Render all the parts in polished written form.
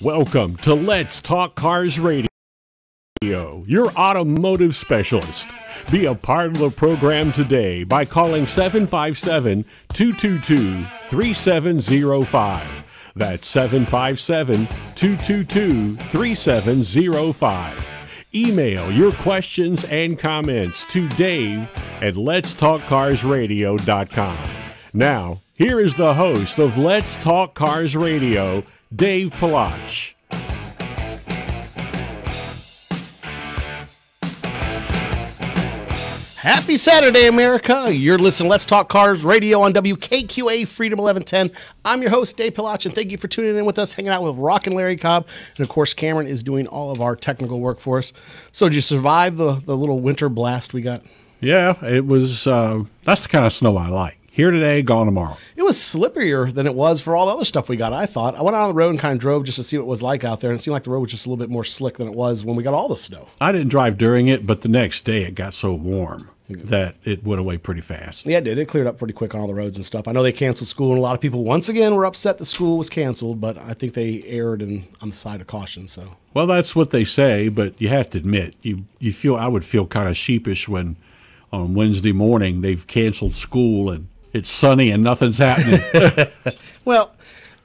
Welcome to Let's Talk Cars Radio, your automotive specialist. Be a part of the program today by calling 757-222-3705. That's 757-222-3705. Email your questions and comments to Dave at letstalkcarsradio.com. Now, here is the host of Let's Talk Cars Radio, Dave Palach. Happy Saturday, America. You're listening to Let's Talk Cars Radio on WKQA Freedom 1110. I'm your host, Dave Palach, and thank you for tuning in with us, hanging out with Rock and Larry Cobb. And, of course, Cameron is doing all of our technical work for us. So did you survive the little winter blast we got? Yeah, it was, that's the kind of snow I like. Here today, gone tomorrow. It was slipperier than it was for all the other stuff we got, I thought. I went out on the road and kind of drove just to see what it was like out there, and it seemed like the road was just a little bit more slick than it was when we got all the snow. I didn't drive during it, but the next day it got so warm that it went away pretty fast. Yeah, it did. It cleared up pretty quick on all the roads and stuff. I know they canceled school, and a lot of people, once again, were upset the school was canceled, but I think they erred on the side of caution. So, well, that's what they say, but you have to admit, I would feel kind of sheepish when on Wednesday morning they've canceled school and it's sunny and nothing's happening. Well,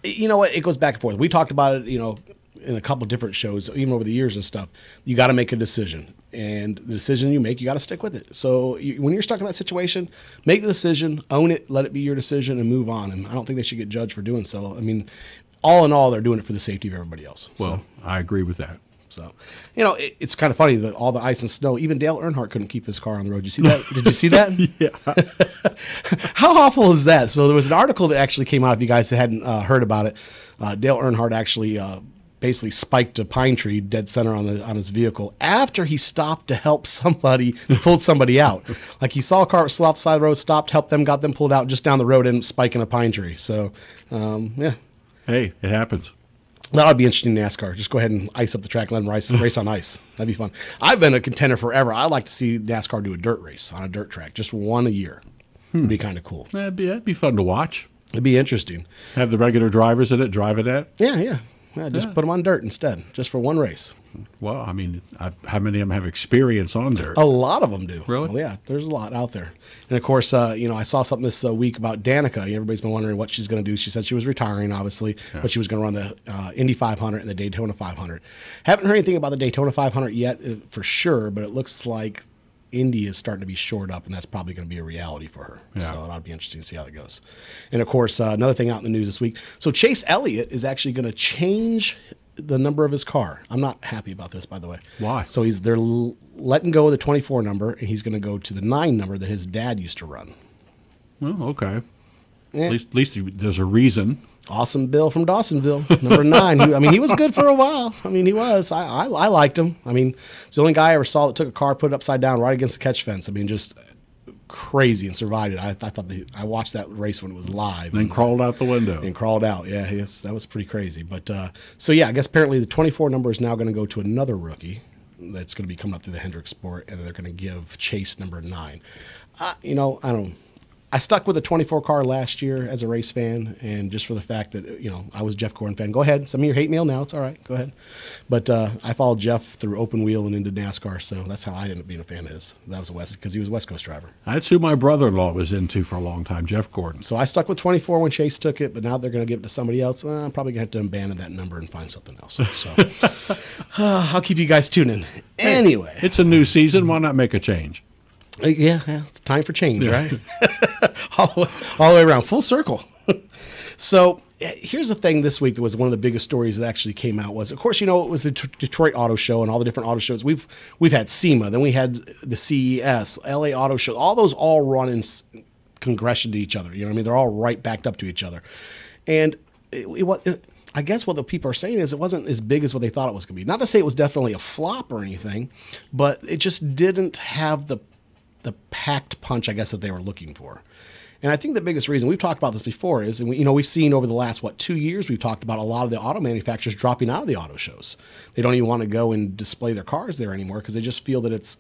you know what? It goes back and forth. We talked about it, in a couple of different shows, even over the years and stuff. You got to make a decision. And the decision you make, you got to stick with it. So when you're stuck in that situation, make the decision, own it, let it be your decision, and move on. And I don't think they should get judged for doing so. I mean, all in all, they're doing it for the safety of everybody else. Well, so, I agree with that. So, it's kind of funny that all the ice and snow, even Dale Earnhardt couldn't keep his car on the road. Did you see that? Did you see that? Yeah. How awful is that? So there was an article that actually came out, if you guys hadn't heard about it. Dale Earnhardt actually basically spiked a pine tree dead center on his vehicle after he stopped to help somebody, pulled somebody out. Like he saw a car slow off the side of the road, stopped, helped them, got them pulled out just down the road and spiking a pine tree. So, yeah. Hey, it happens. That would be interesting in NASCAR. Just go ahead and ice up the track, let them race on ice. That'd be fun. I've been a contender forever. I'd like to see NASCAR do a dirt race on a dirt track, just one a year. It'd be kind of cool. That'd be fun to watch. It'd be interesting. Have the regular drivers in it drive it at? Yeah, just put them on dirt instead, just for one race. Well, I mean, how many of them have experience on dirt? A lot of them do. Really? Well, yeah, there's a lot out there. And, of course, I saw something this week about Danica. Everybody's been wondering what she's going to do. She said she was retiring, obviously, but she was going to run the Indy 500 and the Daytona 500. Haven't heard anything about the Daytona 500 yet for sure, but it looks like Indy is starting to be shored up, and that's probably going to be a reality for her. Yeah. So that'll be interesting to see how it goes. And, of course, another thing out in the news this week. So Chase Elliott is actually going to change the number of his car. I'm not happy about this, by the way. Why? So they're letting go of the 24 number, and he's going to go to the 9 number that his dad used to run. Well, okay. At least there's a reason. Awesome Bill from Dawsonville, number 9. He was good for a while. He was. I liked him. It's the only guy I ever saw that took a car, put it upside down right against the catch fence. Just crazy and survived it. I thought I watched that race when it was live. And crawled out the window. And crawled out. Yeah, that was pretty crazy. But so yeah, I guess apparently the 24 number is now going to go to another rookie that's going to be coming up through the Hendrick Sport, and they're going to give Chase number 9. I stuck with the 24 car last year as a race fan, and just for the fact that, I was a Jeff Gordon fan. Go ahead. Some of you hate mail now. It's all right. Go ahead. But I followed Jeff through open wheel and into NASCAR, so that's how I ended up being a fan of his. That was because he was a West Coast driver. That's who my brother-in-law was into for a long time, Jeff Gordon. So I stuck with 24 when Chase took it, but now they're going to give it to somebody else. I'm probably going to have to abandon that number and find something else. So I'll keep you guys tuning. Anyway. It's a new season. Why not make a change? Yeah, it's time for change, right? all the way around, full circle. So here's the thing this week that was one of the biggest stories that actually came out was, of course, it was the Detroit Auto Show and all the different auto shows. We've had SEMA, then we had the CES, LA Auto Show. All those all run in congression to each other. They're all right backed up to each other. And I guess what the people are saying is it wasn't as big as what they thought it was going to be. Not to say it was definitely a flop or anything, but it just didn't have the packed punch, I guess, that they were looking for. And I think the biggest reason, we've talked about this before, is, and we've seen over the last, 2 years, we've talked about a lot of the auto manufacturers dropping out of the auto shows. They don't even want to go and display their cars there anymore because they just feel that it's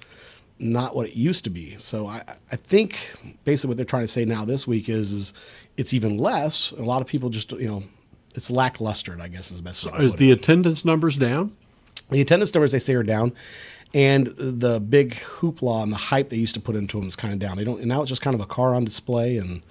not what it used to be. So I think basically what they're trying to say now this week is it's even less. A lot of people just, it's lackluster, I guess is the best way to Is put the it. attendance numbers down? The attendance numbers, they say, are down. And the big hoopla and the hype they used to put into them is kind of down. They don't, and now it's just kind of a car on display, and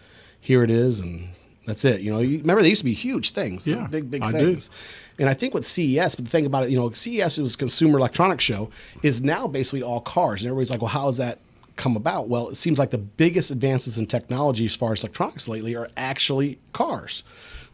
here it is, and that's it. You know, you remember they used to be huge things, Yeah, big I things. do. And I think with CES, but the thing about it, you know, CES was Consumer Electronics Show, is now basically all cars, and everybody's like, well, how has that come about? Well, it seems like the biggest advances in technology as far as electronics lately are actually cars.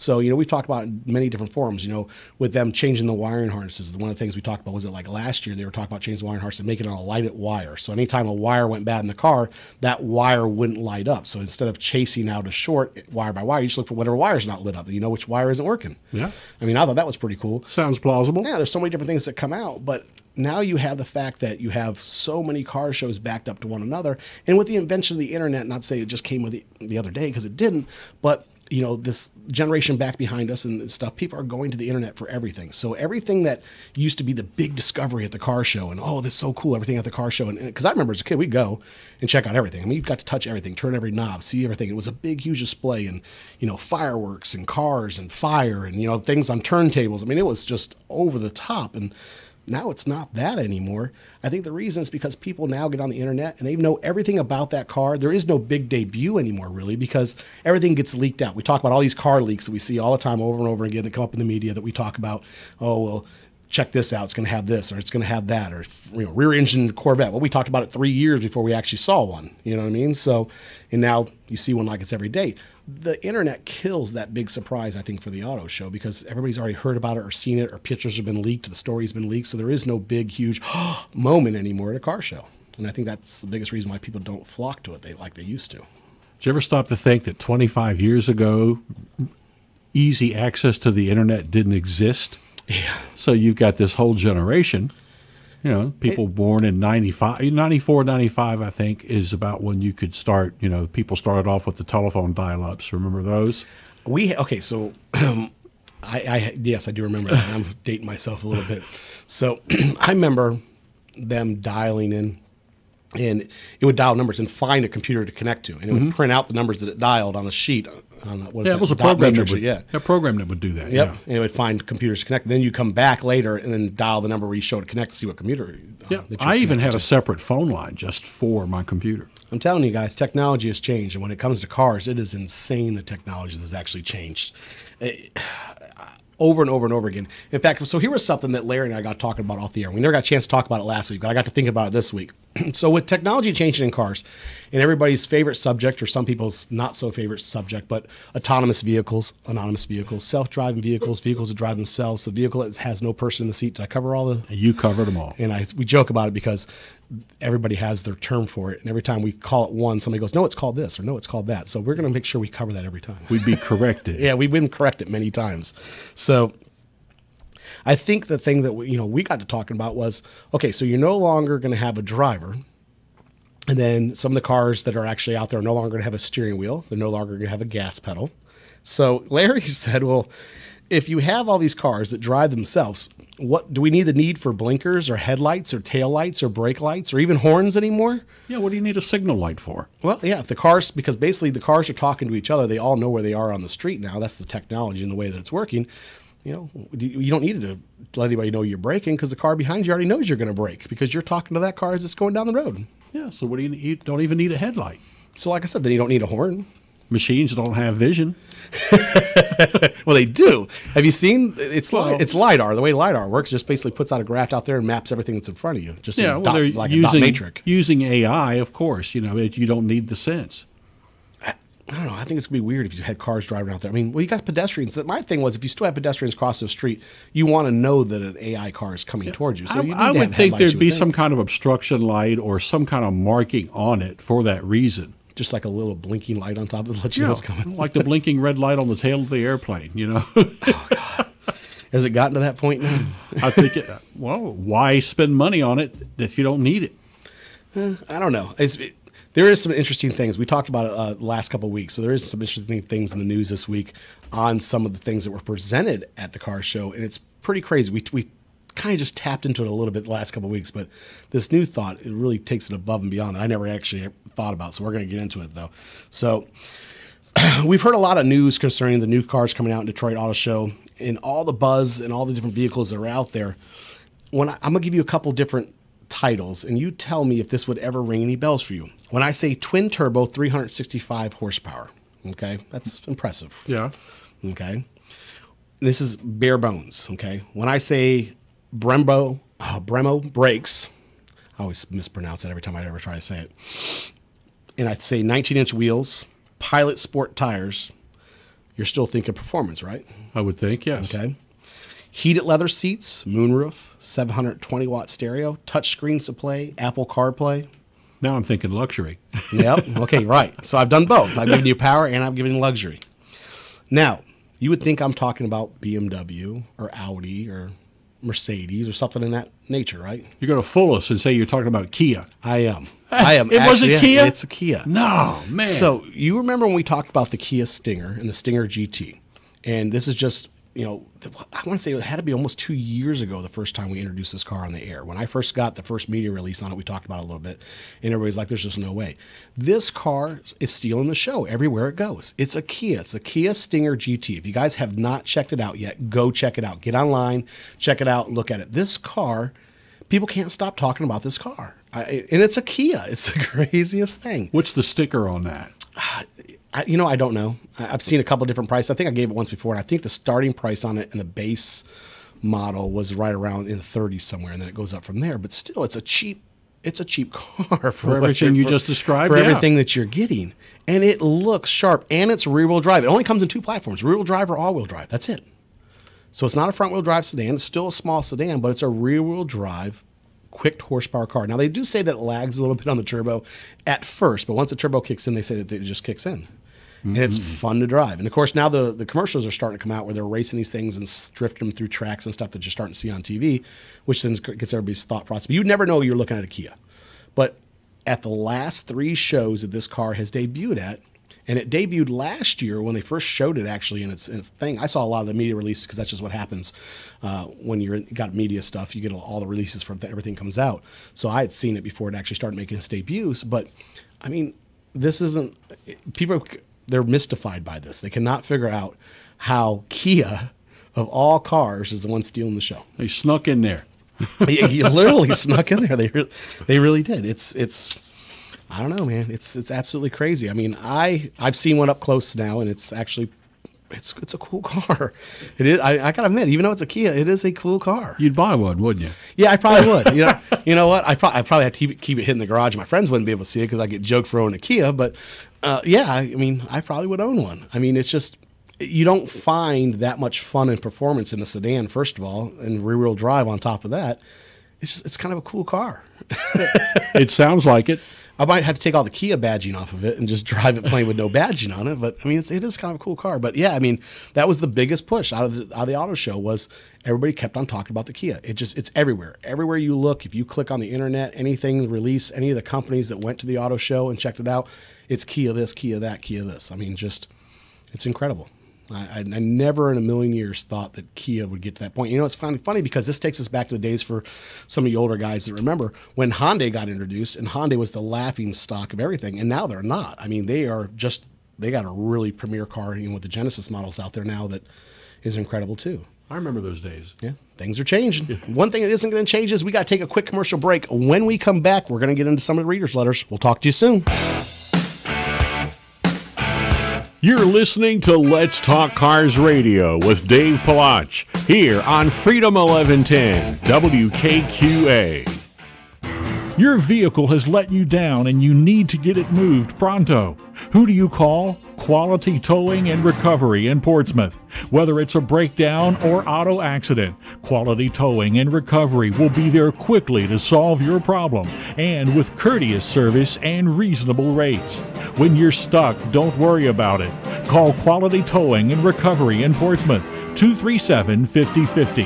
So, you know, we've talked about in many different forums, you know, with them changing the wiring harnesses. One of the things we talked about was it like last year they were talking about changing the wiring harness and making it on a lighted wire. So anytime a wire went bad in the car, that wire wouldn't light up. So instead of chasing out a short wire by wire, you just look for whatever wire's not lit up. You know which wire isn't working. Yeah. I mean, I thought that was pretty cool. Sounds plausible. Yeah, there's so many different things that come out, but now you have the fact that you have so many car shows backed up to one another. And with the invention of the internet, not to say it just came with the other day, because it didn't, but you know, this generation back behind us and stuff, people are going to the internet for everything. So everything that used to be the big discovery at the car show and, oh, this is so cool, everything at the car show. And because I remember as a kid, we'd go and check out everything. I mean, you've got to touch everything, turn every knob, see everything. It was a big, huge display and, you know, fireworks and cars and fire and, you know, things on turntables. I mean, it was just over the top. And now it's not that anymore. I think the reason is because people now get on the internet and they know everything about that car. There is no big debut anymore, really, because everything gets leaked out. We talk about all these car leaks that we see all the time over and over again that come up in the media that we talk about. Oh, well, check this out. It's going to have this, or it's going to have that, or, you know, rear engine Corvette. Well, we talked about it 3 years before we actually saw one. You know what I mean? So, and now you see one like it's every day. The internet kills that big surprise, I think, for the auto show because everybody's already heard about it or seen it, or pictures have been leaked, the story's been leaked. So there is no big, huge moment anymore at a car show. And I think that's the biggest reason why people don't flock to it like they used to. Did you ever stop to think that 25 years ago, easy access to the internet didn't exist? Yeah. So you've got this whole generation, you know, people born in 94, 95, I think, is about when you could start, you know, people started off with the telephone dial-ups. Remember those? Okay, so yes, I do remember that. I'm dating myself a little bit. So I remember them dialing in, and it would dial numbers and find a computer to connect to, and it would print out the numbers that it dialed on a sheet. It was a program that would, a program that would do that. Yep, Yeah. and it would find computers to connect. Then you come back later and then dial the number where you show it to connect to see what computer. Yeah, that you're I even connected had to. a separate phone line just for my computer. I'm telling you guys, technology has changed, and when it comes to cars, it is insane the technology has actually changed. Over and over and over again. In fact, so here was something that Larry and I got talking about off the air. We never got a chance to talk about it last week, but I got to think about it this week. So with technology changing in cars, and everybody's favorite subject, or some people's not so favorite subject, but autonomous vehicles, self-driving vehicles, vehicles that drive themselves, the vehicle that has no person in the seat. Did I cover all the? You covered them all. And we joke about it because everybody has their term for it. And every time we call it one, somebody goes, no, it's called this, or no, it's called that. So we're going to make sure we cover that every time. We'd be corrected. Yeah, we've been corrected many times. So I think the thing that we got to talking about was, okay, so you're no longer going to have a driver. And then some of the cars that are actually out there are no longer going to have a steering wheel. They're no longer going to have a gas pedal. So Larry said, well, if you have all these cars that drive themselves, what do we need the need for blinkers or headlights or taillights or brake lights or even horns anymore? Yeah, what do you need a signal light for? Well, yeah, if the cars, because basically the cars are talking to each other. They all know where they are on the street now. That's the technology and the way that it's working. You know, you don't need to let anybody know you're braking because the car behind you already knows you're going to brake because you're talking to that car as it's going down the road. Yeah, so what do you don't even need a headlight. So like I said, then you don't need a horn. Machines don't have vision. Well, they do. Have you seen? It's LiDAR. The way LiDAR works, just basically puts out a graph out there and maps everything that's in front of you. Just Yeah, well, they're like using, a dot matrix. using AI, of course. You know, you don't need the sense. I don't know. I think it's going to be weird if you had cars driving out there. I mean, well, you got pedestrians. My thing was if you still have pedestrians cross the street, you want to know that an AI car is coming towards you. So I would think there'd be some kind of obstruction light or some kind of marking on it for that reason. Just like a little blinking light on top of it to let you know what's coming. Like the blinking red light on the tail of the airplane, you know. Has it gotten to that point now? I think, why spend money on it if you don't need it? I don't know. There is some interesting things. We talked about it the last couple of weeks. So there is some interesting things in the news this week on some of the things that were presented at the car show. And it's pretty crazy. We kind of just tapped into it a little bit the last couple of weeks. But this new thought, it really takes it above and beyond that I never actually thought about. So we're going to get into it, though. So we've heard a lot of news concerning the new cars coming out in Detroit Auto Show and all the buzz and all the different vehicles that are out there. I'm going to give you a couple different titles, and you tell me if this would ever ring any bells for you. When I say twin turbo, 365 horsepower, okay, that's impressive. Yeah. Okay. This is bare bones, okay? When I say Brembo brakes, I always mispronounce it every time I ever try to say it. And I say 19-inch wheels, Pilot Sport tires, you're still thinking performance, right? I would think, yes. Okay. Heated leather seats, moonroof, 720-watt stereo, touchscreen display, Apple CarPlay. Now I'm thinking luxury. Yep. Okay, right. So I've done both. I've given you power and I've given you luxury. Now, you would think I'm talking about BMW or Audi or Mercedes or something in that nature, right? You go to fool us and say you're talking about Kia. I am. I am. It was a Kia? It's a Kia. No, man. So you remember when we talked about the Kia Stinger and the Stinger GT? And this is just, I want to say it had to be almost 2 years ago the first time we introduced this car on the air. When I first got the first media release on it, we talked about it a little bit. And everybody's like, there's just no way. This car is stealing the show everywhere it goes. It's a Kia. It's a Kia Stinger GT. If you guys have not checked it out yet, go check it out. Get online, check it out, look at it. This car, people can't stop talking about this car. And it's a Kia. It's the craziest thing. What's the sticker on that? I don't know. I've seen a couple of different prices. I think I gave it once before. And I think the starting price on it and the base model was right around in the 30s somewhere, and then it goes up from there. But still, it's a cheap car for everything you just described. For everything that you're getting, and it looks sharp. And it's rear-wheel drive. It only comes in two platforms: rear-wheel drive or all-wheel drive. That's it. So it's not a front-wheel drive sedan. It's still a small sedan, but it's a rear-wheel drive, quick horsepower car. Now, they do say that it lags a little bit on the turbo at first, but once the turbo kicks in, they say that it just kicks in. And it's fun to drive. And, of course, now the commercials are starting to come out where they're racing these things and drifting them through tracks and stuff that you're starting to see on TV, which then gets everybody's thought process. But you'd never know you're looking at a Kia. But at the last 3 shows that this car has debuted at, and it debuted last year when they first showed it actually in its thing. I saw a lot of the media releases because that's just what happens when you got media stuff. You get all the releases from everything comes out. So I had seen it before it actually started making its debuts. But, I mean, this isn't – people – they're mystified by this. They cannot figure out how Kia, of all cars, is the one stealing the show. They snuck in there. He literally snuck in there. They really did. It's I don't know, man. It's absolutely crazy. I mean, I've seen one up close now, and it's actually it's a cool car. It is. I gotta admit, even though it's a Kia, it is a cool car. You'd buy one, wouldn't you? Yeah, I probably would. You know what? I probably have to keep it hidden in the garage. My friends wouldn't be able to see it because I get joked for owning a Kia. But yeah, I mean, I probably would own one. I mean, it's just you don't find that much fun and performance in a sedan, first of all, and rear-wheel drive on top of that. It's kind of a cool car. It sounds like it. I might have to take all the Kia badging off of it and just drive it plain with no badging on it. But I mean, it is kind of a cool car. But yeah, I mean, that was the biggest push out of the auto show was everybody kept on talking about the Kia. It's everywhere. Everywhere you look, if you click on the internet, anything release, any of the companies that went to the auto show and checked it out, it's Kia this, Kia that, Kia this. I mean, it's incredible. I never in a million years thought that Kia would get to that point. You know, it's funny because this takes us back to the days for some of you older guys that remember when Hyundai got introduced, and Hyundai was the laughing stock of everything, and now they're not. I mean, they got a really premier car, with the Genesis models out there now that is incredible too. I remember those days. Yeah, things are changing. One thing that isn't going to change is we got to take a quick commercial break. When we come back, we're going to get into some of the readers' letters. We'll talk to you soon. You're listening to Let's Talk Cars Radio with Dave Palach here on Freedom 1110 WKQA. Your vehicle has let you down and you need to get it moved pronto. Who do you call? Quality Towing and Recovery in Portsmouth. Whether it's a breakdown or auto accident, Quality Towing and Recovery will be there quickly to solve your problem and with courteous service and reasonable rates. When you're stuck, don't worry about it. Call Quality Towing and Recovery in Portsmouth, 237-5050.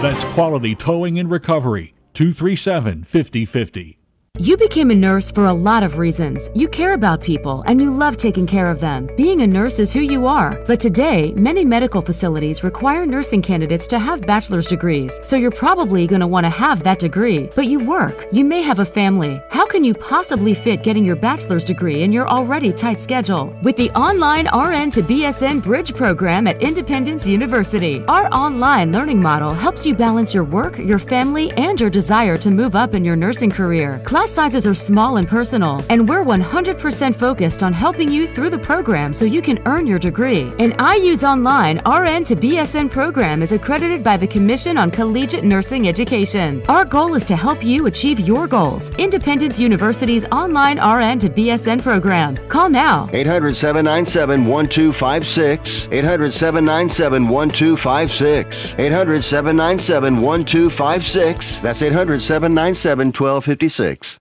That's Quality Towing and Recovery, 237-5050. You became a nurse for a lot of reasons. You care about people and you love taking care of them. Being a nurse is who you are. But today, many medical facilities require nursing candidates to have bachelor's degrees. So you're probably going to want to have that degree. But you work. You may have a family. How can you possibly fit getting your bachelor's degree in your already tight schedule? With the online RN to BSN Bridge program at Independence University, our online learning model helps you balance your work, your family, and your desire to move up in your nursing career. Class sizes are small and personal, and we're 100% focused on helping you through the program so you can earn your degree. An IU's online RN to BSN program is accredited by the Commission on Collegiate Nursing Education. Our goal is to help you achieve your goals. Independence University's online RN to BSN program. Call now. 800-797-1256. 800-797-1256. 800-797-1256. That's 800-797-1256.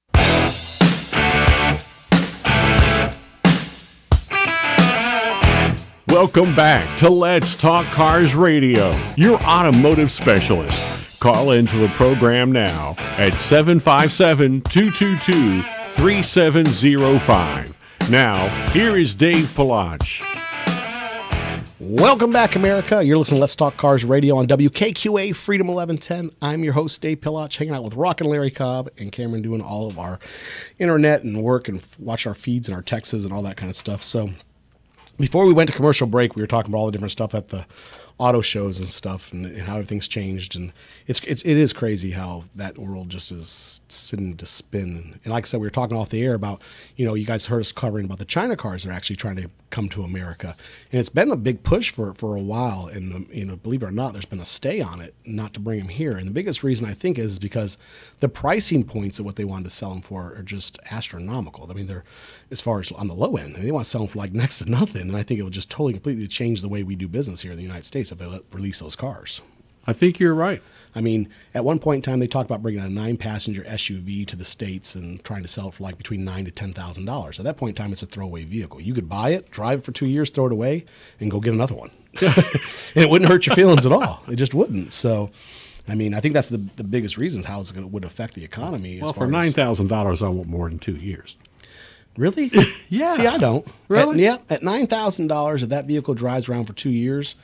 Welcome back to Let's Talk Cars Radio, your automotive specialist. Call into the program now at 757-222-3705. Now, here is Dave Palach. Welcome back, America. You're listening to Let's Talk Cars Radio on WKQA Freedom 1110. I'm your host, Dave Palach, hanging out with Rock and Larry Cobb and Cameron, doing all of our internet and work and watch our feeds and our texts and all that kind of stuff. So before we went to commercial break, we were talking about all the different stuff at the auto shows and stuff, and how everything's changed, and it is crazy how that world just is sitting to spin. And like I said, we were talking off the air about, you guys heard us covering about the China cars that are actually trying to come to America, and it's been a big push for a while. And believe it or not, there's been a stay on it not to bring them here. And the biggest reason I think is because the pricing points of what they wanted to sell them for are just astronomical. I mean, they're, as far as on the low end, they want to sell them for like next to nothing. And I think it would just totally completely change the way we do business here in the United States if they release those cars. I think you're right. I mean, at one point in time, they talked about bringing a 9-passenger SUV to the States and trying to sell it for like between $9,000 to $10,000. At that point in time, it's a throwaway vehicle. You could buy it, drive it for 2 years, throw it away, and go get another one. And it wouldn't hurt your feelings at all. It just wouldn't. So, I mean, I think that's the biggest reasons how it would affect the economy. Well, for $9,000, I want more than 2 years. Really? Yeah. See, I don't. Really? At $9,000, if that vehicle drives around for 2 years,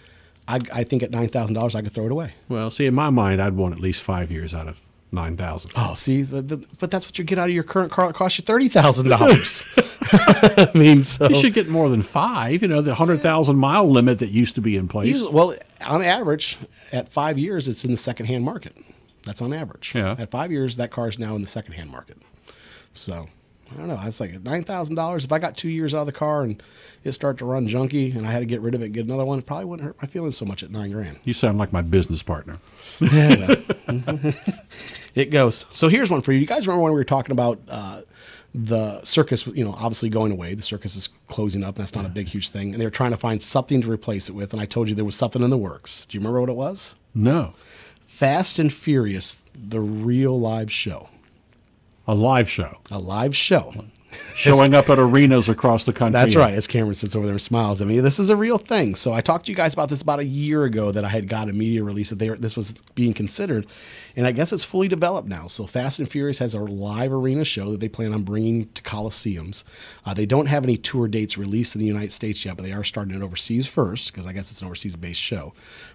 I think at $9,000 I could throw it away. Well, see, in my mind, I'd want at least 5 years out of $9,000. Oh, see, but that's what you get out of your current car. It costs you $30,000. I mean, so You should get more than 5. The 100,000-mile limit that used to be in place. Well, on average, at 5 years, it's in the secondhand market. That's on average. Yeah. At 5 years, that car is now in the secondhand market. So, I don't know. It's like $9,000. If I got 2 years out of the car and it started to run junky and I had to get rid of it and get another one, it probably wouldn't hurt my feelings so much at $9,000. You sound like my business partner. Yeah, it goes. So here's one for you. You guys remember when we were talking about the circus, obviously going away. The circus is closing up. That's not a big, huge thing. And they were trying to find something to replace it with. And I told you there was something in the works. Do you remember what it was? No. Fast and Furious, the real live show. A live show. A live show. Showing up at arenas across the country. That's right. As Cameron sits over there and smiles. I mean, this is a real thing. So I talked to you guys about this about a year ago that I had got a media release that this was being considered. And I guess it's fully developed now. So Fast and Furious has a live arena show that they plan on bringing to coliseums. They don't have any tour dates released in the United States yet, but they are starting it overseas first because I guess it's an overseas-based show.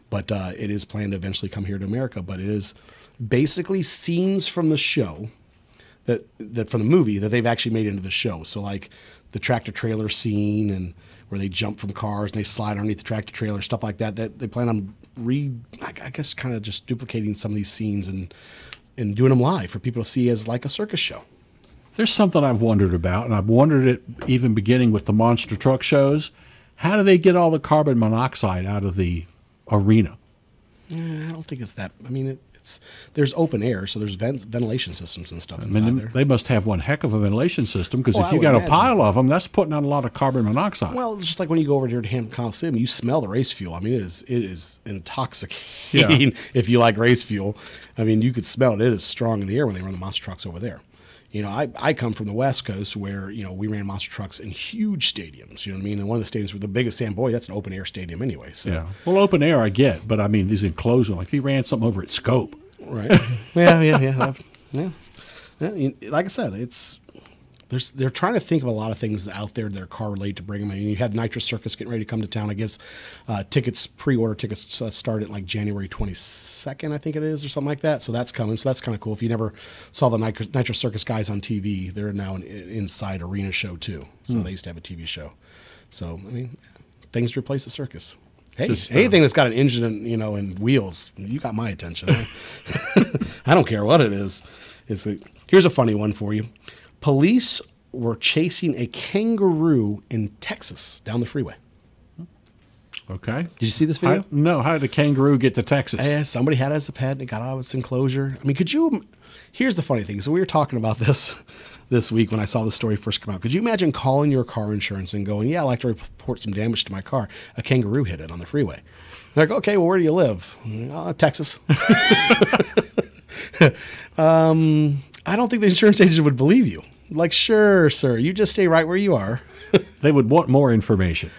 But it is planned to eventually come here to America. But it is basically scenes from the show that from the movie that they've actually made into the show. So like the tractor trailer scene and where they jump from cars and they slide underneath the tractor trailer, stuff like that they plan on I guess kind of just duplicating some of these scenes and doing them live for people to see as like a circus show. There's something I've wondered about, and I've wondered it even beginning with the monster truck shows. How do they get all the carbon monoxide out of the arena? I don't think it's that. I mean, there's open air, so there's ventilation systems and stuff inside there. They must have one heck of a ventilation system because Well, if I you would got imagine. a pile of them, that's putting out a lot of carbon monoxide. Well, it's just like when you go over here to Hampton Coliseum, you smell the race fuel. I mean, it is intoxicating if you like race fuel. I mean, you could smell it. It is strong in the air when they run the monster trucks over there. I come from the West Coast where, we ran monster trucks in huge stadiums, you know what I mean? And one of the stadiums with the biggest Sam Boyd, that's an open air stadium anyway. So. Yeah. Well, open air I get, but I mean, these enclosed, like if you ran something over at Scope. Right. Yeah. Like I said, they're trying to think of a lot of things out there that are car related to bring them. I mean, you have Nitro Circus getting ready to come to town. I guess pre-order tickets start at like January 22nd, I think it is, or something like that. So that's coming. So that's kind of cool. If you never saw the Nitro Circus guys on TV, they're now an inside arena show too. So they used to have a TV show. So I mean, things to replace the circus. Hey, anything that's got an engine and and wheels, you got my attention. I don't care what it is. Here's a funny one for you. Police were chasing a kangaroo in Texas down the freeway. Okay. Did you see this video? No. How did a kangaroo get to Texas? Somebody had it as a pet and it got out of its enclosure. I mean, here's the funny thing. So we were talking about this week when I saw the story first come out. Could you imagine calling your car insurance and going, yeah, I'd like to report some damage to my car. A kangaroo hit it on the freeway. They're like, okay, well, where do you live? Texas. I don't think the insurance agent would believe you. Like, sure, sir, you just stay right where you are. They would want more information.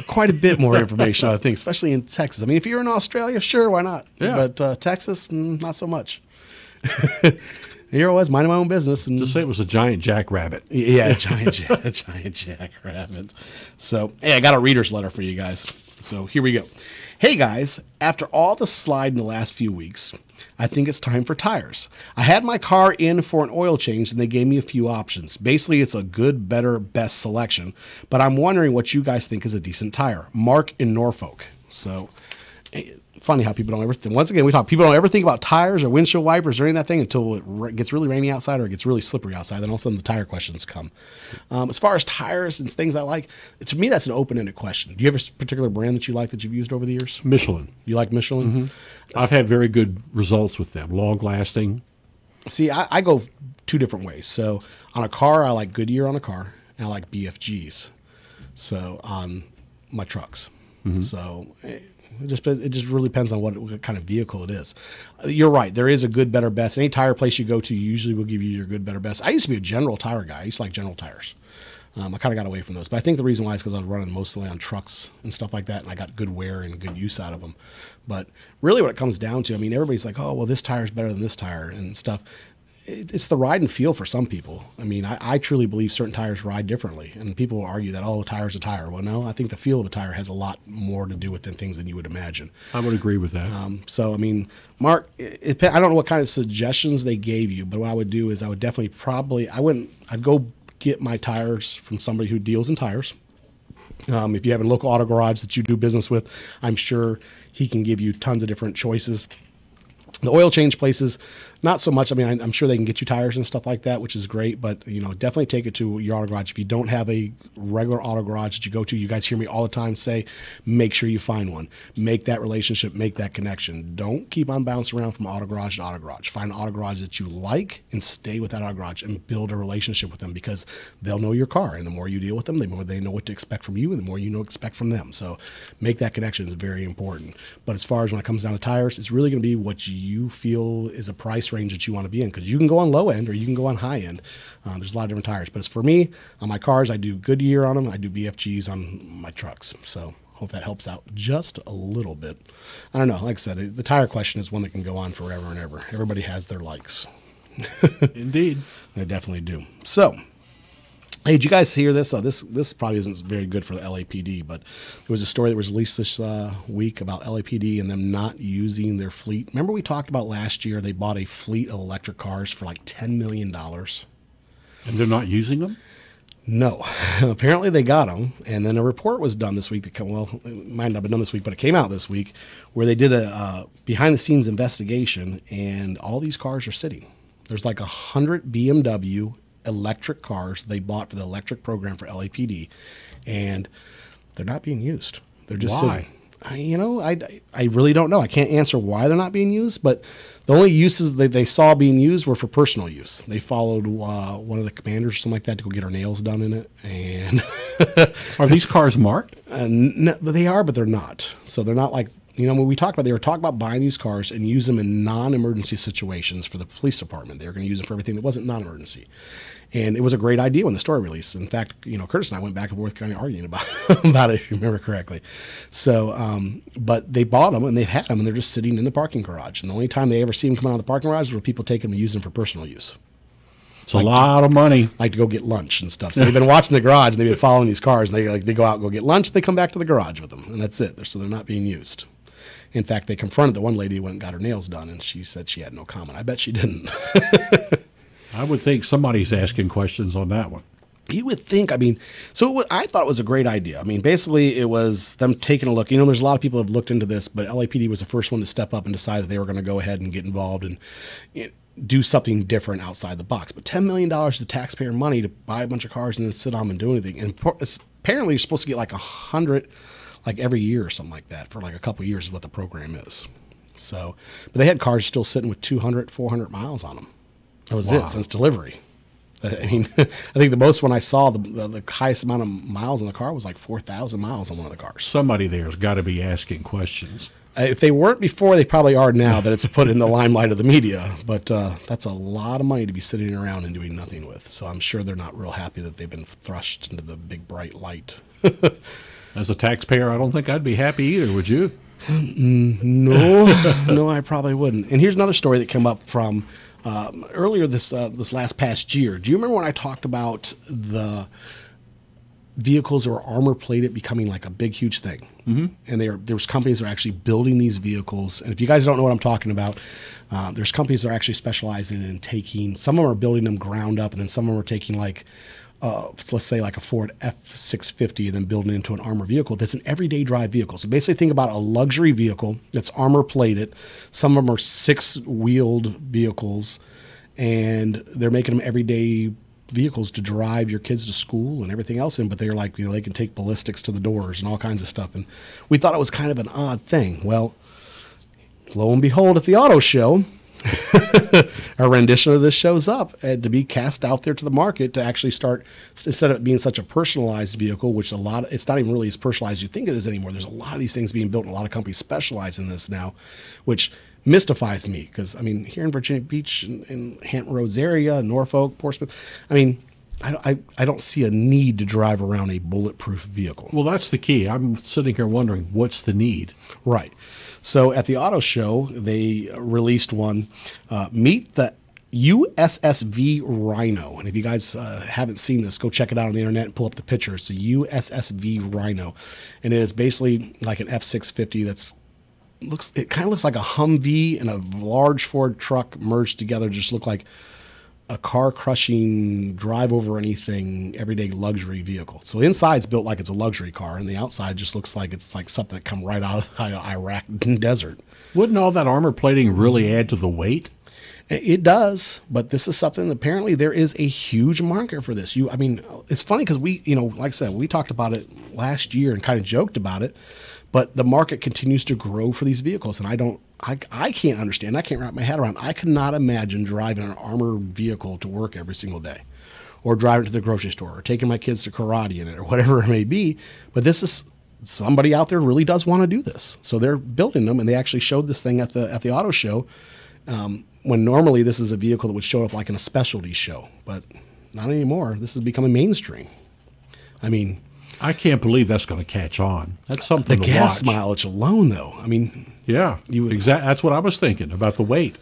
Quite a bit more information, I think, especially in Texas. I mean, if you're in Australia, sure, why not? Yeah. But Texas, not so much. Here I was, minding my own business. And just say it was a giant jackrabbit. Yeah, a giant jackrabbit. So, hey, I got a reader's letter for you guys. So here we go. Hey, guys, after all the slide in the last few weeks, I think it's time for tires. I had my car in for an oil change and they gave me a few options. Basically, it's a good, better, best selection, but I'm wondering what you guys think is a decent tire. Mark in Norfolk. So funny how people don't ever think. Once again, people don't ever think about tires or windshield wipers or any of that thing until it gets really rainy outside or it gets really slippery outside. Then all of a sudden the tire questions come. As far as tires and things I like, to me that's an open-ended question. Do you have a particular brand that you like that you've used over the years? Michelin. You like Michelin? Mm-hmm. I've had very good results with them, long-lasting. See, I go two different ways. So on a car, I like Goodyear on a car, and I like BFGs. So on my trucks. Mm-hmm. So it just really depends on what kind of vehicle it is. You're right. There is a good, better, best. Any tire place you go to usually will give you your good, better, best. I used to be a General Tire guy. I used to like General Tires. I kind of got away from those. But I think the reason why is because I was running mostly on trucks and stuff like that, and I got good wear and good use out of them. But really what it comes down to, I mean, everybody's like, oh, well, this tire is better than this tire and stuff. It's the ride and feel for some people. I mean, I truly believe certain tires ride differently. And people will argue that, oh, a tire's a tire. Well, no, I think the feel of a tire has a lot more to do with things than you would imagine. I would agree with that. So, I mean, Mark, I don't know what kind of suggestions they gave you, but what I would do is I would definitely I'd go get my tires from somebody who deals in tires. If you have a local auto garage that you do business with, I'm sure he can give you tons of different choices. The oil change places, not so much. I mean, I'm sure they can get you tires and stuff like that, which is great. But, definitely take it to your auto garage. If you don't have a regular auto garage that you go to, you guys hear me all the time say, make sure you find one. Make that relationship, make that connection. Don't keep on bouncing around from auto garage to auto garage. Find an auto garage that you like and stay with that auto garage and build a relationship with them because they'll know your car. And the more you deal with them, the more they know what to expect from you and the more you know expect from them. So make that connection is very important. But as far as when it comes down to tires, it's really going to be what you feel is a price range that you want to be in because you can go on low end or you can go on high end. There's a lot of different tires. But as for me, on my cars, I do Goodyear on them. I do BFGs on my trucks. So hope that helps out just a little bit. I don't know. Like I said, the tire question is one that can go on forever and ever. Everybody has their likes. Indeed. They definitely do. So, hey, did you guys hear this? This probably isn't very good for the LAPD, but there was a story that was released this week about LAPD and them not using their fleet. Remember we talked about last year they bought a fleet of electric cars for like $10 million? And they're not using them? No. Apparently they got them, and then a report was done this week. It might not have been done this week, but it came out this week where they did a behind-the-scenes investigation, and all these cars are sitting. There's like 100 BMW electric cars they bought for the electric program for LAPD, and they're not being used. They're just Why? sitting. I really don't know. I can't answer why they're not being used, but the only uses that they saw being used were for personal use. They followed one of the commanders or something like that to go get her nails done in it. And Are these cars marked? no, they are, but they're not. So they're not like, when we talked about, they were talking about buying these cars and use them in non-emergency situations for the police department. They were going to use them for everything that wasn't non-emergency. And it was a great idea when the story released. In fact, Curtis and I went back and forth kind of arguing about it, if you remember correctly. So, but they bought them and they've had them and they're just sitting in the parking garage. And the only time they ever see them come out of the parking garage is where people take them and use them for personal use. It's a lot of money. Like to go get lunch and stuff. So they've been watching the garage and they've been following these cars. And they go out and go get lunch. They come back to the garage with them, and that's it. So they're not being used. In fact, they confronted the one lady who went and got her nails done, and she said she had no comment. I bet she didn't. I would think somebody's asking questions on that one. You would think, I mean, I thought it was a great idea. I mean, basically it was them taking a look. You know, there's a lot of people who have looked into this, but LAPD was the first one to step up and decide that they were going to go ahead and get involved and do something different outside the box. But $10 million of taxpayer money to buy a bunch of cars and then sit on them and do anything. And apparently you're supposed to get like 100 like every year or something like that for like a couple of years is what the program is. So, but they had cars still sitting with 200, 400 miles on them. That was it since delivery. I mean, I think the most when I saw the highest amount of miles on the car was like 4,000 miles on one of the cars. Somebody there's got to be asking questions. If they weren't before, they probably are now that it's put in the limelight of the media. But that's a lot of money to be sitting around and doing nothing with. So I'm sure they're not real happy that they've been thrust into the big bright light. As a taxpayer, I don't think I'd be happy either, would you? No, I probably wouldn't. And here's another story that came up from earlier this past year. Do you remember when I talked about the vehicles that were armor plated becoming like a big, huge thing? Mm-hmm. And there's companies that are actually building these vehicles. And if you guys don't know what I'm talking about, there's companies that are actually specializing in taking, some of them are building them ground up, and then some of them are taking like, let's say like a Ford F650 and then building it into an armor vehicle that's an everyday drive vehicle. So basically think about a luxury vehicle that's armor plated. Some of them are 6-wheeled vehicles, and they're making them everyday vehicles to drive your kids to school and everything else in, but they're like, they can take ballistics to the doors and all kinds of stuff. And we thought it was kind of an odd thing. Well, lo and behold, at the auto show, a rendition of this shows up to be cast out there to the market to actually start, instead of it being such a personalized vehicle, which it's not even really as personalized as you think it is anymore. There's a lot of these things being built, and a lot of companies specialize in this now, which mystifies me because, I mean, here in Virginia Beach and Hampton Roads area, Norfolk, Portsmouth, I mean, I don't see a need to drive around a bulletproof vehicle. Well, that's the key. I'm sitting here wondering, what's the need? Right. So at the auto show, they released one, meet the USSV Rhino. And if you guys haven't seen this, go check it out on the internet and pull up the picture. It's the USSV Rhino. And it is basically like an F650 it kind of looks like a Humvee and a large Ford truck merged together, just look like a car-crushing, drive-over-anything, everyday luxury vehicle. So inside it's built like it's a luxury car, and the outside just looks like it's like something that come right out of the Iraq desert. Wouldn't all that armor plating really add to the weight? It does, but this is something that apparently there is a huge market for this. I mean, it's funny because we, like I said, we talked about it last year and kind of joked about it, but the market continues to grow for these vehicles, and I can't understand. I can't wrap my head around. I could not imagine driving an armored vehicle to work every single day, or driving to the grocery store, or taking my kids to karate in it, or whatever it may be. But this is somebody out there really does want to do this, so they're building them, and they actually showed this thing at the auto show. When normally this is a vehicle that would show up like in a specialty show, but not anymore. This is becoming mainstream. I mean, I can't believe that's going to catch on. That's something the to gas watch. mileage alone, though. I mean, yeah, that's what I was thinking about the weight.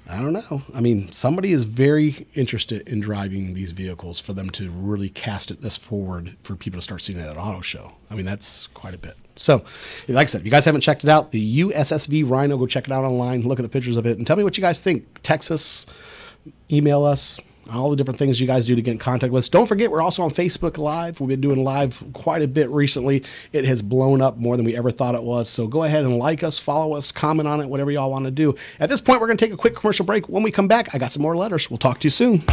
I don't know. I mean, somebody is very interested in driving these vehicles for them to really cast it this forward for people to start seeing it at an auto show. I mean, that's quite a bit. So, like I said, if you guys haven't checked it out, the USSV Rhino, go check it out online, look at the pictures of it, and tell me what you guys think. Text us, email us, all the different things you guys do to get in contact with us. Don't forget, we're also on Facebook Live. We've been doing live quite a bit recently. It has blown up more than we ever thought it was. So go ahead and like us, follow us, comment on it, whatever y'all want to do. At this point, we're going to take a quick commercial break. When we come back, I got some more letters. We'll talk to you soon.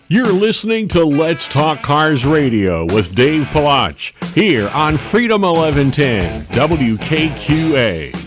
You're listening to Let's Talk Cars Radio with Dave Palach here on Freedom 1110 WKQA.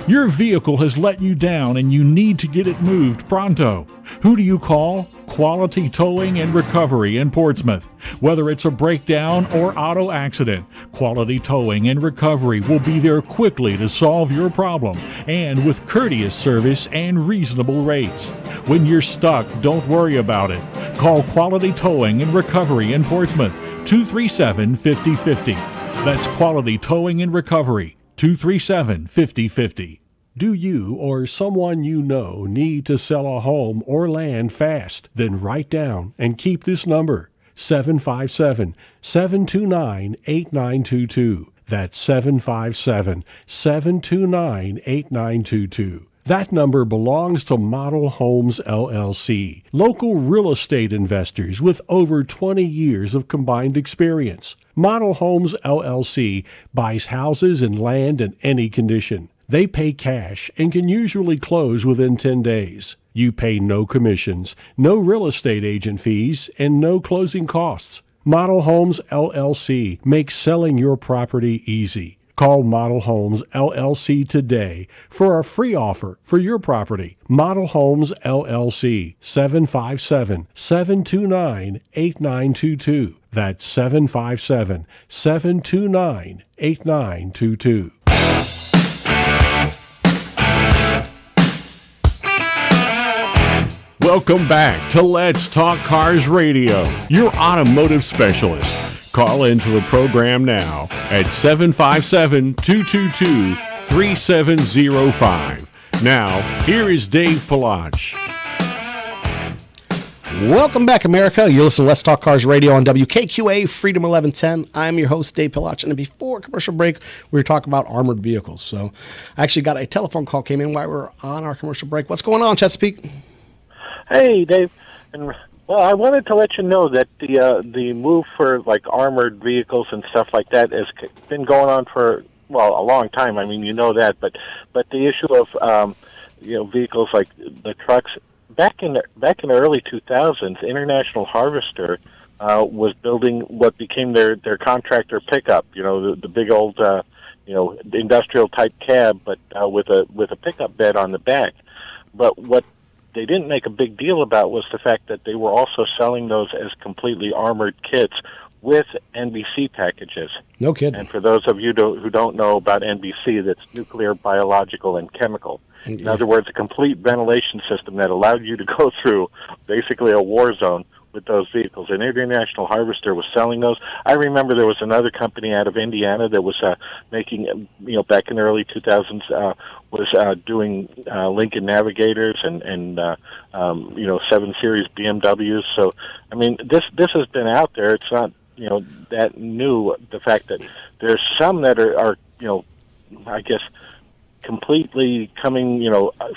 Your vehicle has let you down and you need to get it moved pronto. Who do you call? Quality Towing and Recovery in Portsmouth. Whether it's a breakdown or auto accident, Quality Towing and Recovery will be there quickly to solve your problem and with courteous service and reasonable rates. When you're stuck, don't worry about it. Call Quality Towing and Recovery in Portsmouth, 237-5050. That's Quality Towing and Recovery, 237-5050. Do you or someone you know need to sell a home or land fast? Then write down and keep this number, 757-729-8922. That's 757-729-8922. That number belongs to Model Homes LLC, local real estate investors with over 20 years of combined experience. Model Homes LLC buys houses and land in any condition. They pay cash and can usually close within 10 days. You pay no commissions, no real estate agent fees, and no closing costs. Model Homes LLC makes selling your property easy. Call Model Homes LLC today for a free offer for your property. Model Homes LLC, 757-729-8922. That's 757-729-8922. Welcome back to Let's Talk Cars Radio, your automotive specialist. Call into the program now at 757-222-3705. Now, here is Dave Palach. Welcome back, America. You're listening to Let's Talk Cars Radio on WKQA Freedom 1110. I'm your host, Dave Palach. And before commercial break, we were talking about armored vehicles. So I actually got a telephone call came in while we were on our commercial break. What's going on, Chesapeake? Hey, Dave. Well, I wanted to let you know that the move for like armored vehicles and stuff like that has been going on for a long time. I mean, you know that, but the issue of vehicles like the trucks back in the early 2000s, International Harvester was building what became their contractor pickup. You know, the big old industrial type cab, but with a pickup bed on the back. But what they didn't make a big deal about was the fact that they were also selling those as completely armored kits with NBC packages. No kidding. And for those of you who don't know about NBC, that's nuclear, biological, and chemical. Yeah. In other words, a complete ventilation system that allowed you to go through basically a war zone with those vehicles. And International Harvester was selling those. I remember there was another company out of Indiana that was making, back in the early 2000s, was doing Lincoln Navigators and 7 Series BMWs. So, I mean, this has been out there. It's not, that new. The fact that there's some that are I guess, completely coming,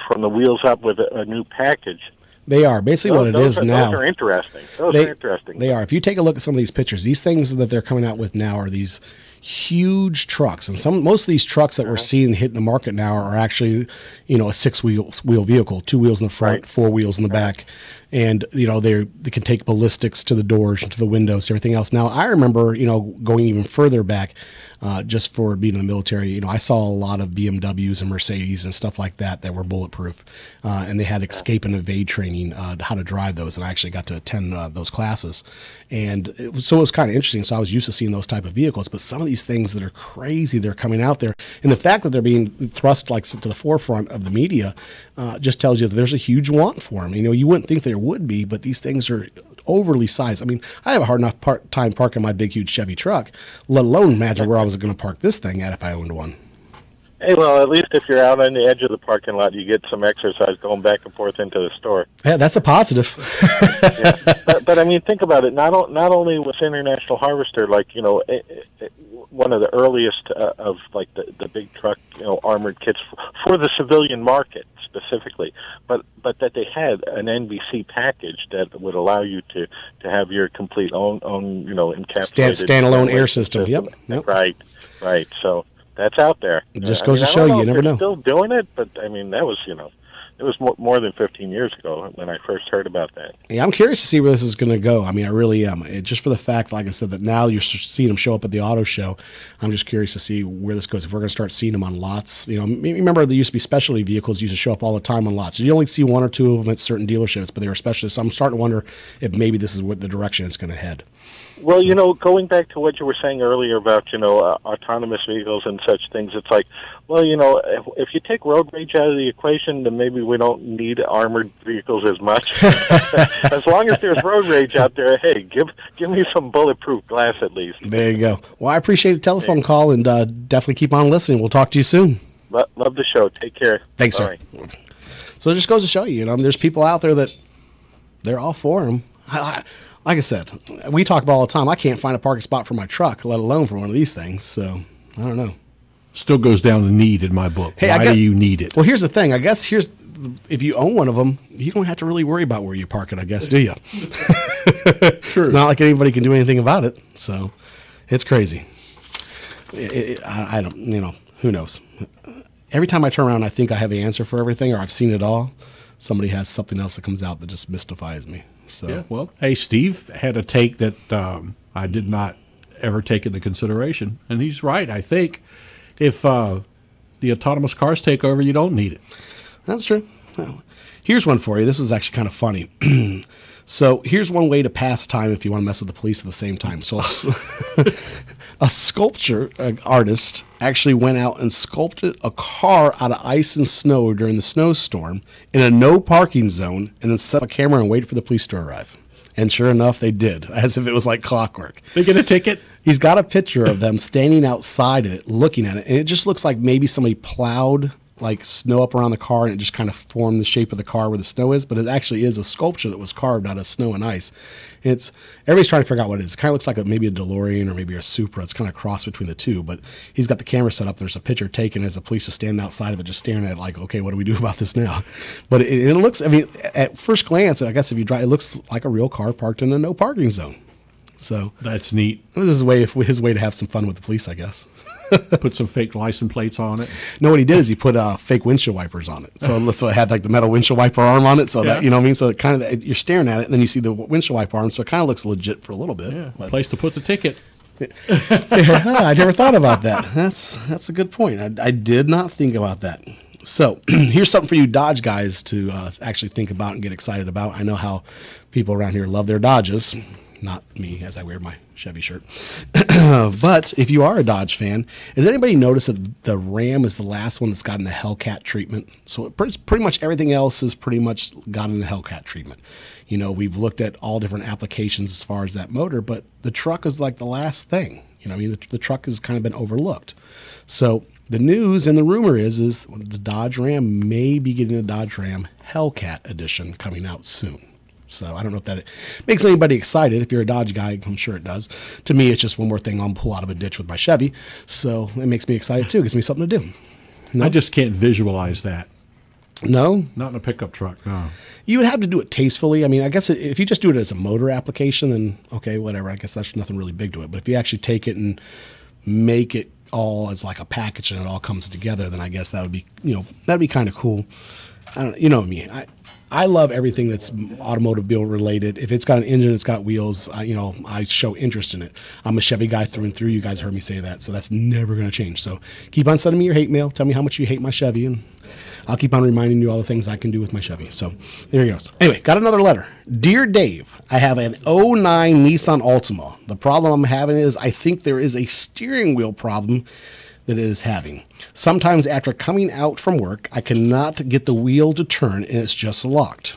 from the wheels up with a new package. They are. Basically what it is now. Those are interesting. Those are interesting. They are. If you take a look at some of these pictures, these things that they're coming out with now are these huge trucks. And most of these trucks that we're seeing hitting the market now are actually, a six-wheel vehicle, 2 wheels in the front, 4 wheels in the back. And, they can take ballistics to the doors and to the windows, everything else. Now, I remember, going even further back, just for being in the military, I saw a lot of BMWs and Mercedes and stuff like that were bulletproof. And they had escape and evade training, how to drive those. And I actually got to attend those classes. And so it was kind of interesting. So I was used to seeing those type of vehicles. But some of these things that are crazy, they're coming out there. And the fact that they're being thrust like to the forefront of the media just tells you that there's a huge want for them. You wouldn't think there would be, but these things are overly sized. I mean, I have a hard enough time parking my big, huge Chevy truck, let alone imagine where I was going to park this thing at if I owned one. Hey, well, at least if you're out on the edge of the parking lot, you get some exercise going back and forth into the store. Yeah, that's a positive. Yeah. But I mean, think about it. Not only was International Harvester one of the earliest of like the big truck armored kits for the civilian market specifically, but that they had an NBC package that would allow you to have your complete own encapsulated standalone air system. Yep. Right. So. That's out there. It just goes to show you never know. Still doing it, but I mean that was it was more than 15 years ago when I first heard about that. Yeah, I'm curious to see where this is going to go. I mean, I really am. Just for the fact, like I said, that now you're seeing them show up at the auto show. I'm just curious to see where this goes. If we're going to start seeing them on lots, remember there used to be specialty vehicles used to show up all the time on lots. You only see 1 or 2 of them at certain dealerships, but they were specialists. So I'm starting to wonder if maybe this is what the direction it's going to head. Well, going back to what you were saying earlier about, autonomous vehicles and such things, it's like, well, if you take road rage out of the equation, then maybe we don't need armored vehicles as much. As long as there's road rage out there, hey, give me some bulletproof glass at least. There you go. Well, I appreciate the telephone call, and definitely keep on listening. We'll talk to you soon. Love the show. Take care. Thanks, sir. Bye. So it just goes to show you, there's people out there that they're all for them. Like I said, we talk about all the time. I can't find a parking spot for my truck, let alone for one of these things. So I don't know. Still goes down to need in my book. Hey, Why do you need it? Well, here's the thing. I guess if you own one of them, you don't have to really worry about where you park it, I guess, do you? True. It's not like anybody can do anything about it. So it's crazy. I don't, who knows? Every time I turn around, I think I have the answer for everything, or I've seen it all. Somebody has something else that comes out that just mystifies me. So Yeah, well, hey, Steve had a take that I did not ever take into consideration, and he's right. I think if the autonomous cars take over, you don't need it. That's true. Well, here's one for you. This was actually kind of funny. So here's one way to pass time if you want to mess with the police at the same time. So a sculpture artist actually went out and sculpted a car out of ice and snow during the snowstorm in a no parking zone, and then set up a camera and waited for the police to arrive. And sure enough, they did, as if it was like clockwork. They get a ticket? He's got a picture of them standing outside of it, looking at it, and it just looks like maybe somebody plowed like snow up around the car, and it just kind of formed the shape of the car where the snow is. But it actually is a sculpture that was carved out of snow and ice. Everybody's trying to figure out what it is. It kind of looks like maybe a DeLorean or maybe a Supra. It's kind of a cross between the two. But he's got the camera set up. There's a picture taken as the police is standing outside of it, just staring at it like, okay, what do we do about this now? But it looks, at first glance, I guess if you drive, it looks like a real car parked in a no parking zone. So That's neat. this is his way to have some fun with the police, I guess. Put some fake license plates on it. No, what he did is he put fake windshield wipers on it. So it had like the metal windshield wiper arm on it. So that, you know what I mean? So it kind of, you're staring at it, and then you see the windshield wiper arm. So it kind of looks legit for a little bit. Yeah, But, place to put the ticket. I never thought about that. That's a good point. I did not think about that. So here's something for you Dodge guys to actually think about and get excited about. I know how people around here love their Dodges. Not me, as I wear my Chevy shirt. But if you are a Dodge fan, has anybody noticed that the Ram is the last one that's gotten the Hellcat treatment? So pretty much everything else has pretty much gotten the Hellcat treatment. We've looked at all different applications as far as that motor, but the truck is like the last thing. The truck has kind of been overlooked. So the news and the rumor is the Dodge Ram may be getting a Dodge Ram Hellcat edition coming out soon. So I don't know if that makes anybody excited. If you're a Dodge guy, I'm sure it does. To me, it's just one more thing I'll pull out of a ditch with my Chevy. So it makes me excited too. It gives me something to do. I just can't visualize that. No? Not in a pickup truck, no. You would have to do it tastefully. I guess if you just do it as a motor application, then okay, whatever. I guess there's nothing really big to it. But if you actually take it and make it all as like a package and it all comes together, then I guess that would be, that'd be kind of cool. I don't, you know me. I love everything that's automobile related. If it's got an engine, it's got wheels, I show interest in it. I'm a Chevy guy through and through. You guys heard me say that. So that's never going to change. So keep on sending me your hate mail. Tell me how much you hate my Chevy, and I'll keep on reminding you all the things I can do with my Chevy. So there he goes. Anyway, got another letter. Dear Dave, I have an 09 Nissan Altima. The problem I'm having is I think there is a steering wheel problem that it is having. Sometimes after coming out from work, I cannot get the wheel to turn, and it's just locked.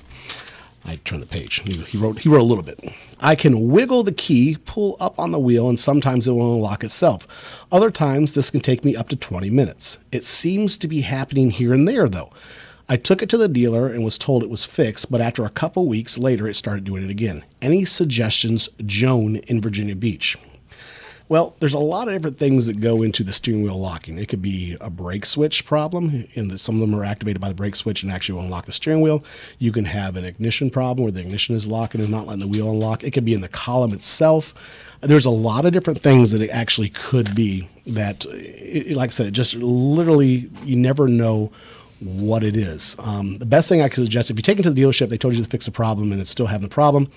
I turned the page. He wrote a little bit. I can wiggle the key, pull up on the wheel, and sometimes it will unlock itself. Other times, this can take me up to 20 minutes. It seems to be happening here and there, though. I took it to the dealer and was told it was fixed, but after a couple weeks later, it started doing it again. Any suggestions? Joan in Virginia Beach. Well, there's a lot of different things that go into the steering wheel locking. It could be a brake switch problem, and some of them are activated by the brake switch and actually will unlock the steering wheel. You can have an ignition problem where the ignition is locking and not letting the wheel unlock. It could be in the column itself. There's a lot of different things that it actually could be that, like I said, just literally you never know what it is. The best thing I could suggest, if you take it to the dealership, they told you to fix the problem and it's still having the problem.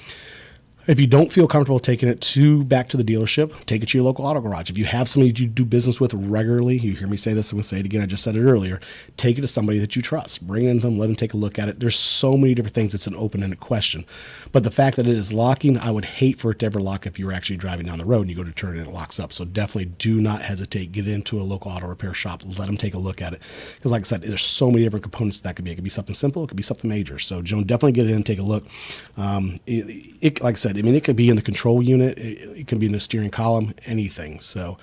If you don't feel comfortable taking it back to the dealership, take it to your local auto garage. If you have somebody you do business with regularly, you hear me say this, I'm going to say it again, I just said it earlier, take it to somebody that you trust. Bring it in to them, let them take a look at it. There's so many different things. It's an open-ended question. But the fact that it is locking, I would hate for it to ever lock if you were actually driving down the road and you go to turn it and it locks up. So definitely do not hesitate. Get into a local auto repair shop. Let them take a look at it. Because like I said, there's so many different components that could be. It could be something simple. It could be something major. So Joan, definitely get in and take a look. Like I said, but I mean, it could be in the control unit, it could be in the steering column, anything. So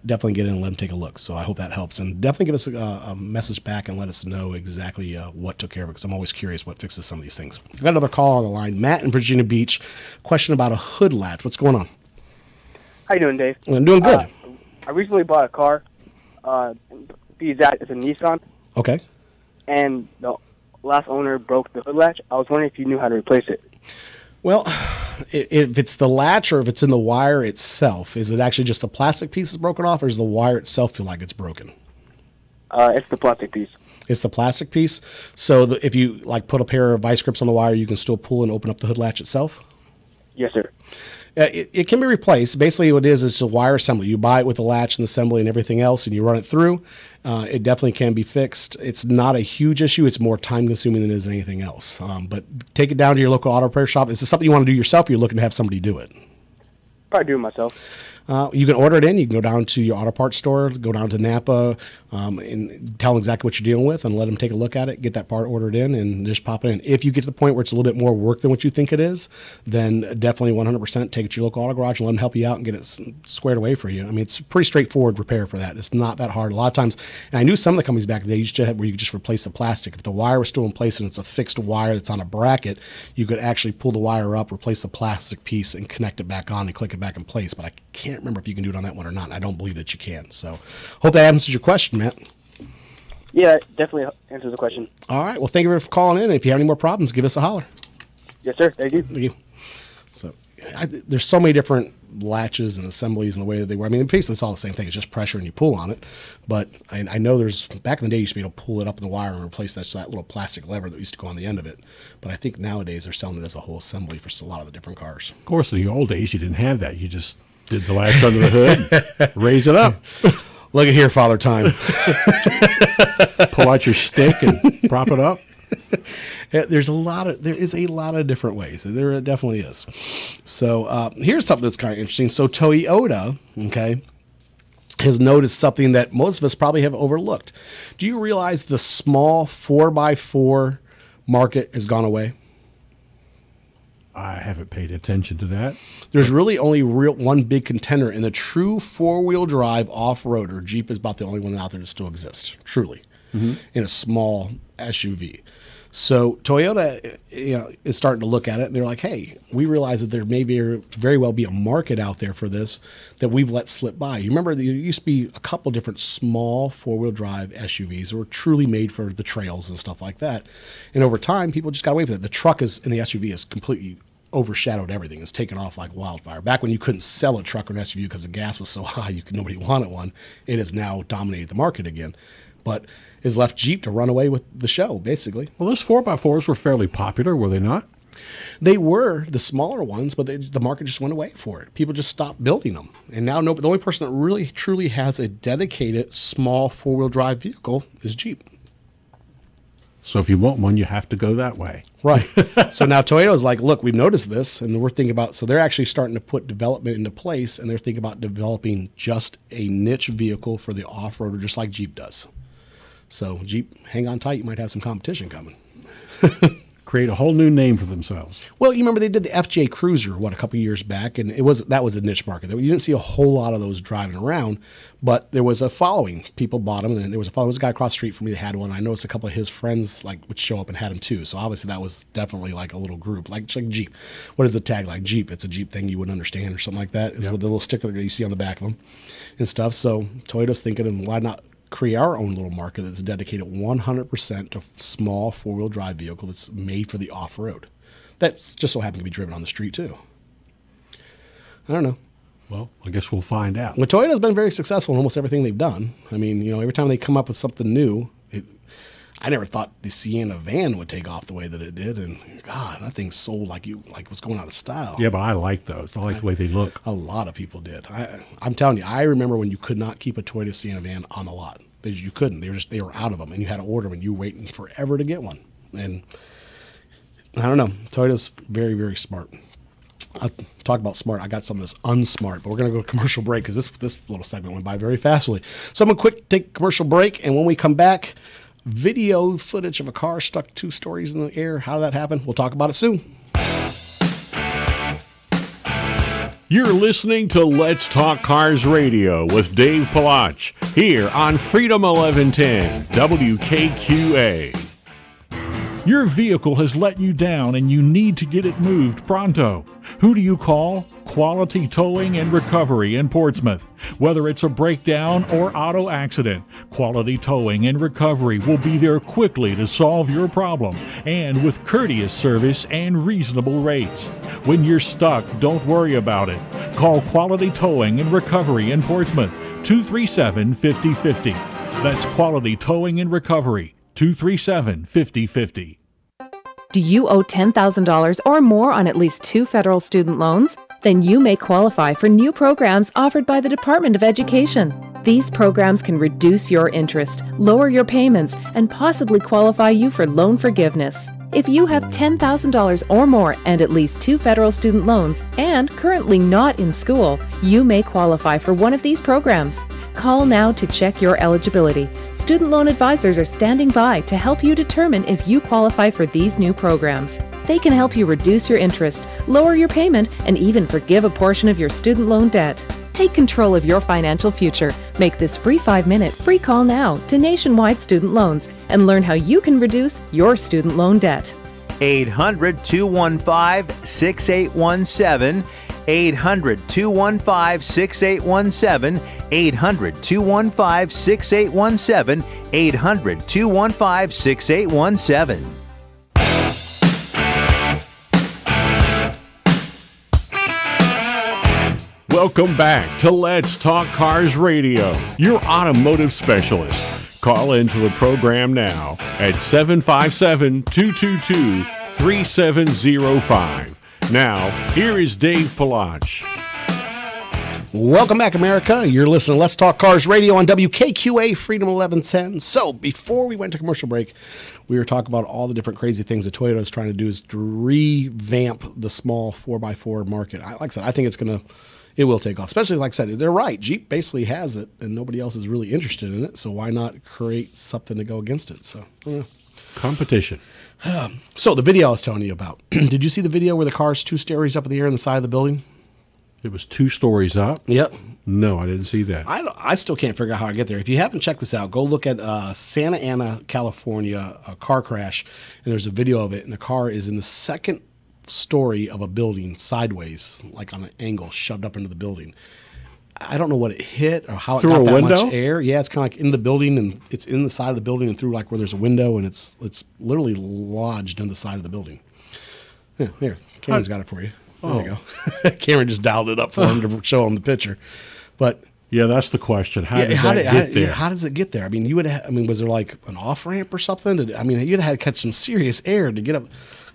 definitely get in and let them take a look. So I hope that helps, and definitely give us a message back and let us know exactly what took care of it, because I'm always curious what fixes some of these things. I've got another call on the line. Matt in Virginia Beach, question about a hood latch. What's going on? How you doing, Dave? I'm doing good. I recently bought a car. Be exact, it's a Nissan, Okay. and the last owner broke the hood latch. I was wondering if you knew how to replace it. Well, if it's the latch or if it's in the wire itself, is it actually just the plastic piece is broken off, or does the wire itself feel like it's broken? It's the plastic piece. It's the plastic piece. So if you like put a pair of vice grips on the wire, you can still pull and open up the hood latch itself? Yes, sir. It can be replaced. Basically, what it is a wire assembly. You buy it with the latch and assembly and everything else, and you run it through. It definitely can be fixed. It's not a huge issue. It's more time-consuming than it is anything else. But take it down to your local auto repair shop. Is this something you want to do yourself, or you're looking to have somebody do it? Probably do it myself. You can order it in. You can go down to your auto parts store, go down to Napa, and tell them exactly what you're dealing with, and let them take a look at it, get that part ordered in, and just pop it in. If you get to the point where it's a little bit more work than what you think it is, then definitely 100% take it to your local auto garage and let them help you out and get it squared away for you. I mean, it's a pretty straightforward repair for that. It's not that hard. A lot of times, and I knew some of the companies back then used to have where you could just replace the plastic. If the wire was still in place and it's a fixed wire that's on a bracket, you could actually pull the wire up, replace the plastic piece, and connect it back on and click it back in place. But I can't remember if you can do it on that one or not. And I don't believe that you can. So hope that answers your question, Matt. Yeah, it definitely answers the question. All right. Well, thank you for calling in. If you have any more problems, give us a holler. Yes, sir. Thank you. Thank you. So there's so many different latches and assemblies and the way that they work. I mean, basically it's all the same thing. It's just pressure and you pull on it. But I know there's, back in the day, you used to be able to pull it up in the wire and replace that little plastic lever that used to go on the end of it. But I think nowadays they're selling it as a whole assembly for a lot of the different cars. Of course, in the old days, you didn't have that. You just did the latch under the hood, raise it up. Look at here, Father Time. Pull out your stick and prop it up. There is a lot of different ways. There definitely is. So here's something that's kind of interesting. So Toyota, okay, has noticed something that most of us probably have overlooked. Do you realize the small 4x4 market has gone away? I haven't paid attention to that. There's really only one big contender, and the true four-wheel drive off-roader, Jeep is about the only one out there that still exists, truly, in a small SUV. So Toyota, is starting to look at it, and they're like, hey, we realize that there may very well be a market out there for this that we've let slip by. You remember there used to be a couple different small four-wheel drive SUVs that were truly made for the trails and stuff like that. And over time, people just got away with it. The truck and the SUV is completely overshadowed everything. It's taken off like wildfire. Back when you couldn't sell a truck or an SUV because the gas was so high, nobody wanted one. It has now dominated the market again. But has left Jeep to run away with the show, basically. Well, those 4x4s were fairly popular, were they not? They were the smaller ones, but the market just went away for it. People just stopped building them. And now the only person that really, truly has a dedicated small four-wheel drive vehicle is Jeep. So if you want one, you have to go that way. Right. So now Toyota's like, look, we've noticed this, and we're thinking about, so they're actually starting to put development into place, and they're thinking about developing just a niche vehicle for the off-roader, just like Jeep does. So Jeep, hang on tight, you might have some competition coming. Create a whole new name for themselves. Well, you remember they did the FJ Cruiser, a couple of years back, and that was a niche market. You didn't see a whole lot of those driving around, but there was a following. People bought them, and there was a following. There was a guy across the street from me that had one. I noticed a couple of his friends would show up and had them too. So obviously that was definitely like a little group, like Jeep. What is the tag like? Jeep. It's a Jeep thing you wouldn't understand or something like that. It's with the little sticker that you see on the back of them and stuff. So Toyota's thinking, why not create our own little market that's dedicated 100% to small four-wheel drive vehicle that's made for the off-road. That's just so happened to be driven on the street too. I don't know. Well, I guess we'll find out. Well, Toyota's been very successful in almost everything they've done. I mean, every time they come up with something new, I never thought the Sienna van would take off the way that it did, and God, that thing sold like was going out of style. Yeah, but I like those. I like the way they look. A lot of people did. I'm telling you, I remember when you could not keep a Toyota Sienna van on the lot. You couldn't. They were out of them, and you had to order them, and you were waiting forever to get one. And I don't know. Toyota's very, very smart. I'll talk about smart. I got something that's unsmart, but we're going to go to commercial break because this little segment went by very fastly. So I'm going to take a commercial break, and when we come back, video footage of a car stuck 2 stories in the air. How did that happen? We'll talk about it soon. You're listening to Let's Talk Cars Radio with Dave Palach here on Freedom 1110 WKQA. Your vehicle has let you down and you need to get it moved pronto. Who do you call? Quality Towing and Recovery in Portsmouth. Whether it's a breakdown or auto accident, Quality Towing and Recovery will be there quickly to solve your problem and with courteous service and reasonable rates. When you're stuck, don't worry about it. Call Quality Towing and Recovery in Portsmouth, 237-5050. That's Quality Towing and Recovery, 237-5050. Do you owe $10,000 or more on at least 2 federal student loans? Then you may qualify for new programs offered by the Department of Education. These programs can reduce your interest, lower your payments, and possibly qualify you for loan forgiveness. If you have $10,000 or more and at least 2 federal student loans and currently not in school, you may qualify for one of these programs. Call now to check your eligibility. Student loan advisors are standing by to help you determine if you qualify for these new programs. They can help you reduce your interest, lower your payment, and even forgive a portion of your student loan debt. Take control of your financial future. Make this free 5-minute free call now to Nationwide Student Loans and learn how you can reduce your student loan debt. 800-215-6817. 800-215-6817. 800-215-6817. 800-215-6817. Welcome back to Let's Talk Cars Radio, your automotive specialist. Call into the program now at 757-222-3705. Now, here is Dave Palach. Welcome back, America. You're listening to Let's Talk Cars Radio on WKQA Freedom 1110. So before we went to commercial break, we were talking about all the different crazy things that Toyota is trying to do is to revamp the small 4x4 market. Like I said, I think it will take off, especially like I said, they're right. Jeep basically has it and nobody else is really interested in it. So why not create something to go against it? So competition. So the video I was telling you about, did you see the video where the car's 2 stories up in the air on the side of the building? It was 2 stories up? Yep. No, I didn't see that. I still can't figure out how to get there. If you haven't checked this out, go look at Santa Ana, California, a car crash, and there's a video of it, and the car is in the 2nd story of a building sideways, like on an angle, shoved up into the building. I don't know what it hit or how through it got that window? much air. Yeah, it's kind of like in the building, and it's in the side of the building and through like where there's a window, and it's literally lodged in the side of the building. Yeah, here, Cameron's got it for you. There you go. Cameron just dialed it up for him to show him the picture. But yeah, that's the question. How did that get there? How does it get there? I mean, was there like an off ramp or something? You'd have had to catch some serious air to get up.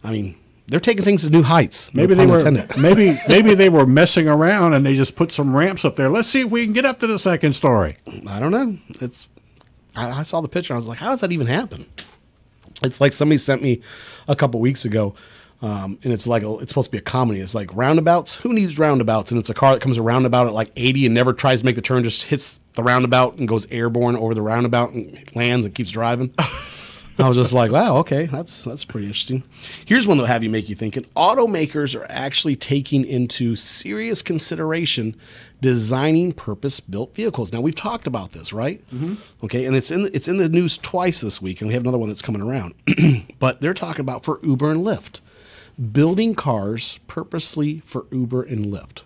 I mean, they're taking things to new heights. Maybe they were messing around and they just put some ramps up there. Let's see if we can get up to the 2nd story. I don't know. I saw the picture. I was like, how does that even happen? It's like somebody sent me a couple weeks ago, and it's like it's supposed to be a comedy. It's like roundabouts. Who needs roundabouts? And it's a car that comes a roundabout at like 80 and never tries to make the turn, just hits the roundabout and goes airborne over the roundabout and lands and keeps driving. I was just like, wow, okay, that's pretty interesting. Here's one that'll have you make you thinking. Automakers are actually taking into serious consideration designing purpose-built vehicles. Now, we've talked about this, right? Mm-hmm. Okay, and it's in the news twice this week, and we have another one that's coming around. But they're talking about for Uber and Lyft, building cars purposely for Uber and Lyft,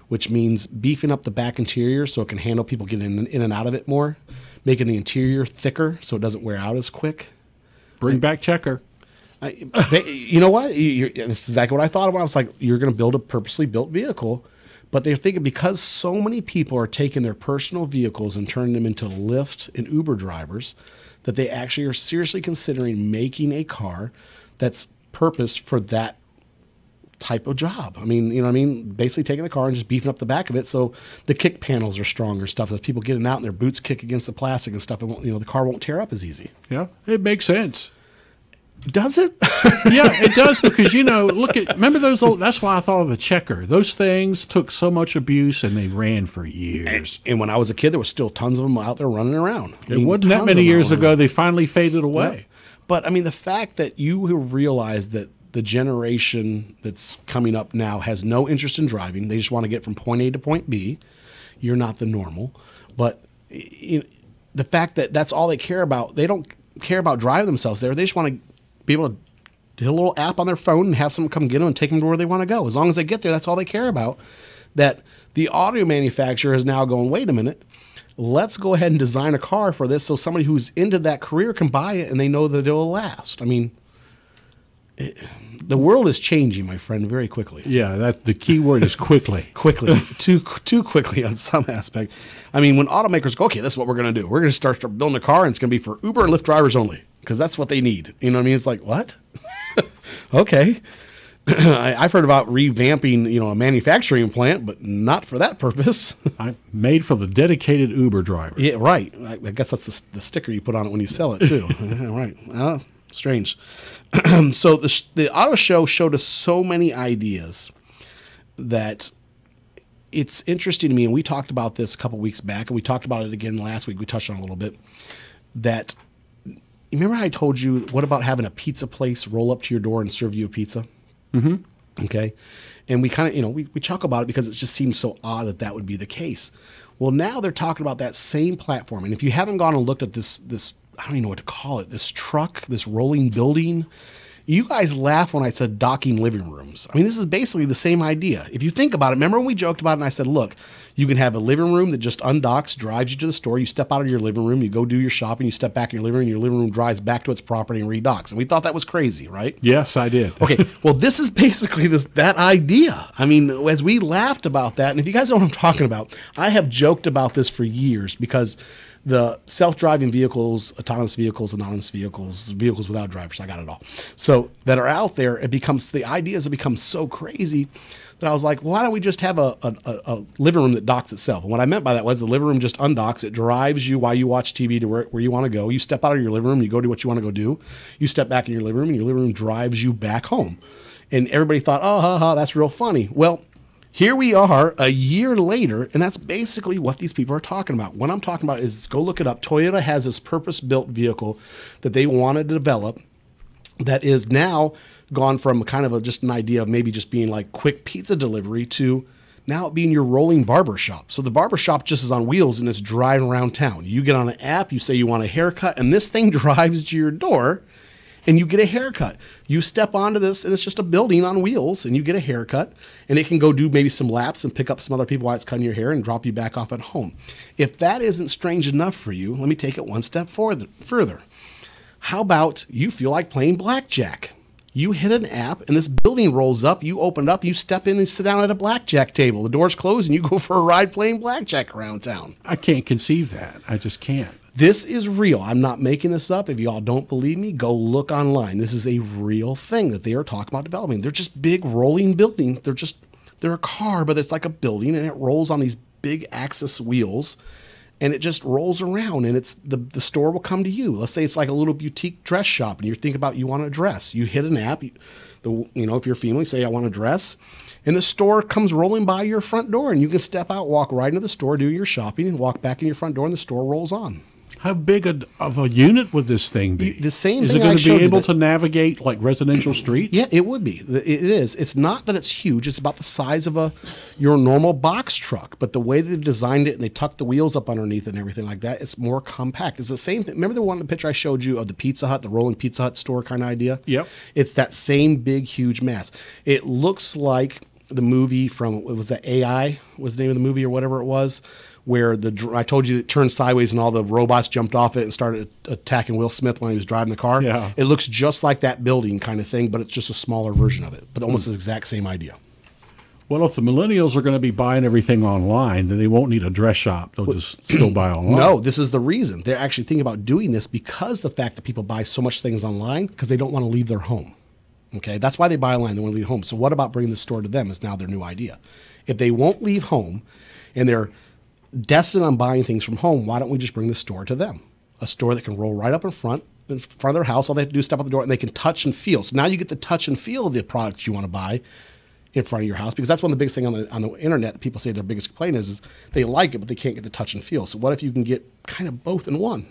which means beefing up the back interior so it can handle people getting in and out of it more, making the interior thicker so it doesn't wear out as quick. Bring back Checker. You know what? This is exactly what I thought about. I was like, you're going to build a purposely built vehicle. But they're thinking because so many people are taking their personal vehicles and turning them into Lyft and Uber drivers, that they actually are seriously considering making a car that's purposed for that type of job. I mean, you know what I mean? Basically taking the car and just beefing up the back of it so the kick panels are stronger, stuff as people getting out and their boots kick against the plastic and stuff. The car won't tear up as easy. Yeah, it makes sense. Does it? Yeah, it does because, remember those old, that's why I thought of the Checker. Those things took so much abuse and they ran for years. And when I was a kid, there was still tons of them out there running around. It wasn't that many years ago. They finally faded away. Yeah. But, the fact that you have realized that the generation that's coming up now has no interest in driving. They just want to get from point A to point B. You're not the normal. But the fact that that's all they care about, they don't care about driving themselves there. They just want to be able to hit a little app on their phone and have someone come get them and take them to where they want to go. As long as they get there, that's all they care about. That the audio manufacturer is now going, wait a minute, let's go ahead and design a car for this so somebody who's into that career can buy it and they know that it will last. I mean, the world is changing, my friend, very quickly. Yeah, the key word is quickly. Quickly. too quickly on some aspect. I mean, when automakers go, okay, this is what we're going to do. We're going to start building a car, and it's going to be for Uber and Lyft drivers only, because that's what they need. You know what I mean? It's like, what? Okay. I've heard about revamping, a manufacturing plant, but not for that purpose. Made for the dedicated Uber driver. Yeah, right. I guess that's the sticker you put on it when you sell it, too. Right. Strange. So the auto show showed us so many ideas that it's interesting to me, and we talked about this a couple weeks back, and we talked about it again last week. We touched on it a little bit. That, you remember how I told you, what about having a pizza place roll up to your door and serve you a pizza? Mm-hmm. Okay. And we kind of, we chuckle about it because it just seems so odd that that would be the case. Well, now they're talking about that same platform. And if you haven't gone and looked at this, I don't even know what to call it, this truck, this rolling building, you guys laugh when I said docking living rooms. I mean, this is basically the same idea. If you think about it, remember when we joked about it and I said, look, you can have a living room that just undocks, drives you to the store. You step out of your living room, you go do your shopping, you step back in your living room, and your living room drives back to its property and redocks. And we thought that was crazy, right? Yes, I did. Okay, well, this is basically that idea. I mean, as we laughed about that, and if you guys know what I'm talking about, I have joked about this for years because the self-driving vehicles, autonomous vehicles, anonymous vehicles, vehicles without drivers, I got it all. So that are out there, the ideas have become so crazy that I was like, why don't we just have a living room that docks itself? And what I meant by that was the living room just undocks. It drives you while you watch TV to where you want to go. You step out of your living room, you go do what you want to go do. You step back in your living room, and your living room drives you back home. And everybody thought, oh, that's real funny. Well, here we are a year later, and that's basically what these people are talking about. What I'm talking about is, go look it up. Toyota has this purpose-built vehicle that they wanted to develop that is now gone from kind of just an idea of maybe just being like quick pizza delivery to now it being your rolling barber shop. So the barber shop just is on wheels and it's driving around town. You get on an app, you say you want a haircut, and this thing drives to your door and you get a haircut. You step onto this and it's just a building on wheels and you get a haircut, and it can go do maybe some laps and pick up some other people while it's cutting your hair and drop you back off at home. If that isn't strange enough for you, let me take it one step further. How about you feel like playing blackjack? You hit an app and this building rolls up, you open it up, you step in and sit down at a blackjack table. The doors close and you go for a ride playing blackjack around town. I can't conceive that. I just can't. This is real. I'm not making this up. If y'all don't believe me, go look online. This is a real thing that they are talking about developing. They're just big rolling buildings. They're a car, but it's like a building, and it rolls on these big axis wheels, and it just rolls around, and it's the store will come to you. Let's say it's like a little boutique dress shop, and you're thinking about you want a dress. You hit an app. If you're female, you say I want a dress, and the store comes rolling by your front door, and you can step out, walk right into the store, do your shopping, and walk back in your front door, and the store rolls on. How big of a unit would this thing be? The same is thing. Is it going to be able to navigate like residential streets? Yeah, it would be. It is. It's not that it's huge. It's about the size of your normal box truck. But the way they designed it and they tucked the wheels up underneath it and everything like that, it's more compact. It's the same thing. Remember the picture I showed you of the Pizza Hut, the rolling Pizza Hut store kind of idea? Yep. It's that same big, huge mass. It looks like the movie from, what was that, AI was the name of the movie or whatever it was, where I told you it turned sideways and all the robots jumped off it and started attacking Will Smith when he was driving the car. Yeah. It looks just like that building kind of thing, but it's just a smaller version of it, but almost the exact same idea. Well, if the millennials are going to be buying everything online, then they won't need a dress shop. They'll just still buy online. No, this is the reason. They're actually thinking about doing this because the fact that people buy so much things online because they don't want to leave their home. Okay, that's why they buy online. They want to leave home. So what about bringing the store to them is now their new idea. If they won't leave home and they're destined on buying things from home, why don't we just bring the store to them? A store that can roll right up in front of their house. All they have to do is step out the door and they can touch and feel. So now you get the touch and feel of the products you want to buy in front of your house, because that's one of the biggest things on the internet that people say their biggest complaint is they like it, but they can't get the touch and feel. So what if you can get kind of both in one?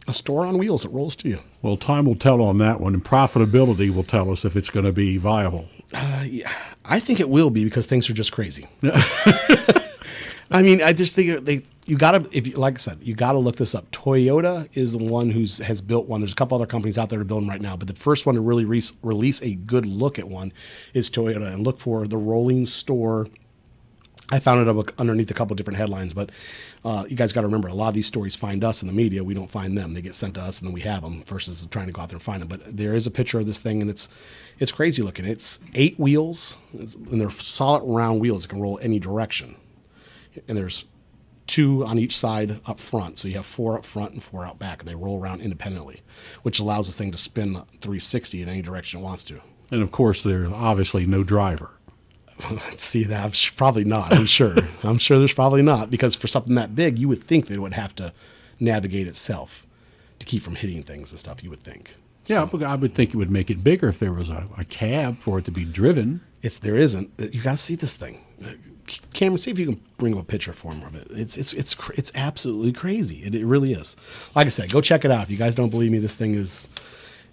A store on wheels that rolls to you. Well, time will tell on that one, and profitability will tell us if it's going to be viable. Yeah, I think it will be because things are just crazy. I mean, I just think you got to, like I said, you got to look this up. Toyota is the one has built one. There's a couple other companies out there that are building right now, but the first one to really release a good look at one is Toyota. And look for the rolling store. I found it underneath a couple different headlines, but you guys got to remember, a lot of these stories find us in the media. We don't find them. They get sent to us, and then we have them versus trying to go out there and find them. But there is a picture of this thing, and it's crazy looking. It's 8 wheels, and they're solid round wheels that can roll any direction. And there's 2 on each side up front. So you have 4 up front and 4 out back, and they roll around independently, which allows this thing to spin 360 in any direction it wants to. And, of course, there's obviously no driver. See, that probably not. I'm sure. I'm sure there's probably not, because for something that big, you would think that it would have to navigate itself to keep from hitting things and stuff. You would think. Yeah, so, I would think it would make it bigger if there was a cab for it to be driven. There isn't. You got to see this thing. Cameron, see if you can bring up a picture for me of it. It's absolutely crazy. It really is. Like I said, go check it out. If you guys don't believe me, this thing is.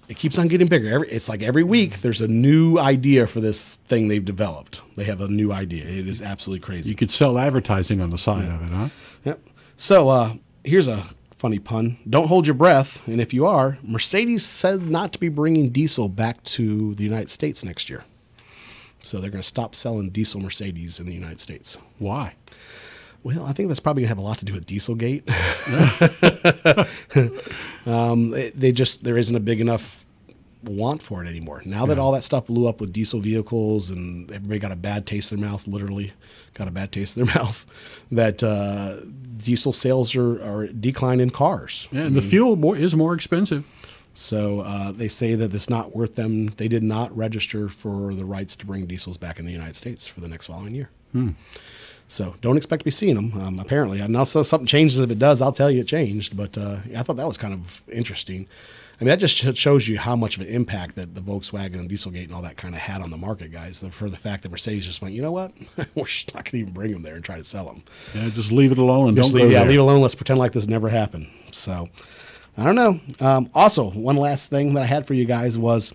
It keeps on getting bigger. It's like every week there's a new idea for this thing they've developed. They have a new idea. It is absolutely crazy. You could sell advertising on the side of it, huh? Yep. So here's a funny pun. Don't hold your breath. And if you are, Mercedes said not to be bringing diesel back to the United States next year. So they're going to stop selling diesel Mercedes in the United States. Why? Well, I think that's probably going to have a lot to do with Dieselgate. There isn't a big enough want for it anymore. Now that all that stuff blew up with diesel vehicles and everybody got a bad taste in their mouth, literally got a bad taste in their mouth, that diesel sales are declining in cars. Yeah, and the fuel is more expensive. So they say that it's not worth them. They did not register for the rights to bring diesels back in the United States for the next following year. So don't expect to be seeing them, apparently. And also something changes. If it does, I'll tell you it changed. But I thought that was kind of interesting. I mean, that just shows you how much of an impact that the Volkswagen and Dieselgate and all that kind of had on the market, guys. For the fact that Mercedes just went, you know what? We're just not going to even bring them there and try to sell them. Yeah, just leave it alone and don't go there. Yeah, leave it alone. Let's pretend like this never happened. So I don't know. Also, one last thing that I had for you guys was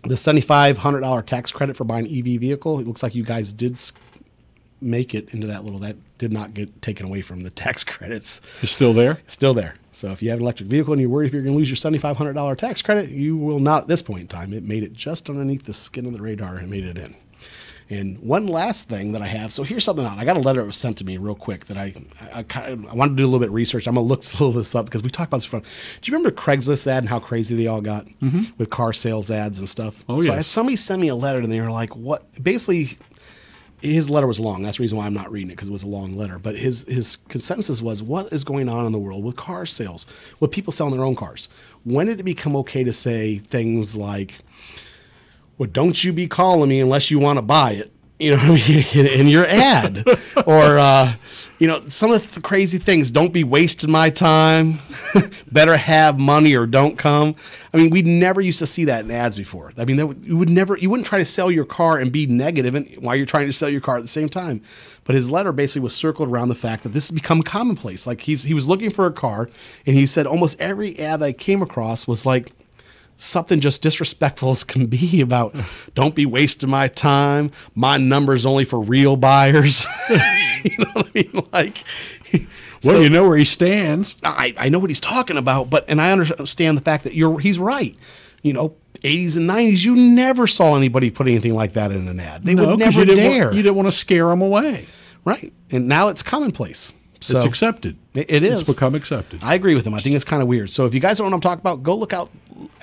the $7,500 tax credit for buying an EV vehicle. It looks like you guys did make it into that did not get taken away from the tax credits. It's still there? Still there. So if you have an electric vehicle and you're worried if you're going to lose your $7,500 tax credit, you will not at this point in time. It made it just underneath the skin of the radar and made it in. And one last thing that I have, so here's something else. I got a letter that was sent to me real quick that I wanted to do a little bit of research. I'm going to look a little this up because we talked about this before. Do you remember the Craigslist ad and how crazy they all got with car sales ads and stuff? Oh, so yes. Somebody sent me a letter and they were like, what? Basically, his letter was long. That's the reason why I'm not reading it, because it was a long letter. But his consensus was, what is going on in the world with car sales, with people selling their own cars? When did it become okay to say things like, well, don't you be calling me unless you want to buy it, you know what I mean, in your ad? Or, some of the crazy things, don't be wasting my time, better have money or don't come. I mean, we never used to see that in ads before. I mean, you wouldn't try to sell your car and be negative while you're trying to sell your car at the same time. But his letter basically was circled around the fact that this has become commonplace. Like he was looking for a car, and he said almost every ad that I came across was like something just disrespectful as can be about, don't be wasting my time. My number's only for real buyers. You know what I mean? Like, well, you know where he stands. I know what he's talking about, and I understand the fact that he's right. 80s and 90s, you never saw anybody put anything like that in an ad. They would never dare. You didn't want to scare them away. Right. And now it's commonplace. So it's accepted. It is. It's become accepted. I agree with him. I think it's kind of weird. So if you guys don't know what I'm talking about, go look out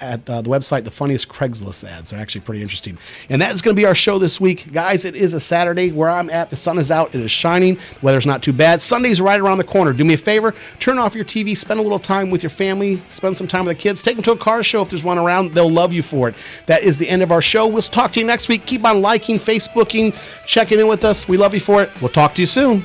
at the website. The funniest Craigslist ads are actually pretty interesting. And that is going to be our show this week. Guys, it is a Saturday where I'm at. The sun is out. It is shining. The weather's not too bad. Sunday's right around the corner. Do me a favor. Turn off your TV. Spend a little time with your family. Spend some time with the kids. Take them to a car show if there's one around. They'll love you for it. That is the end of our show. We'll talk to you next week. Keep on liking, Facebooking, checking in with us. We love you for it. We'll talk to you soon.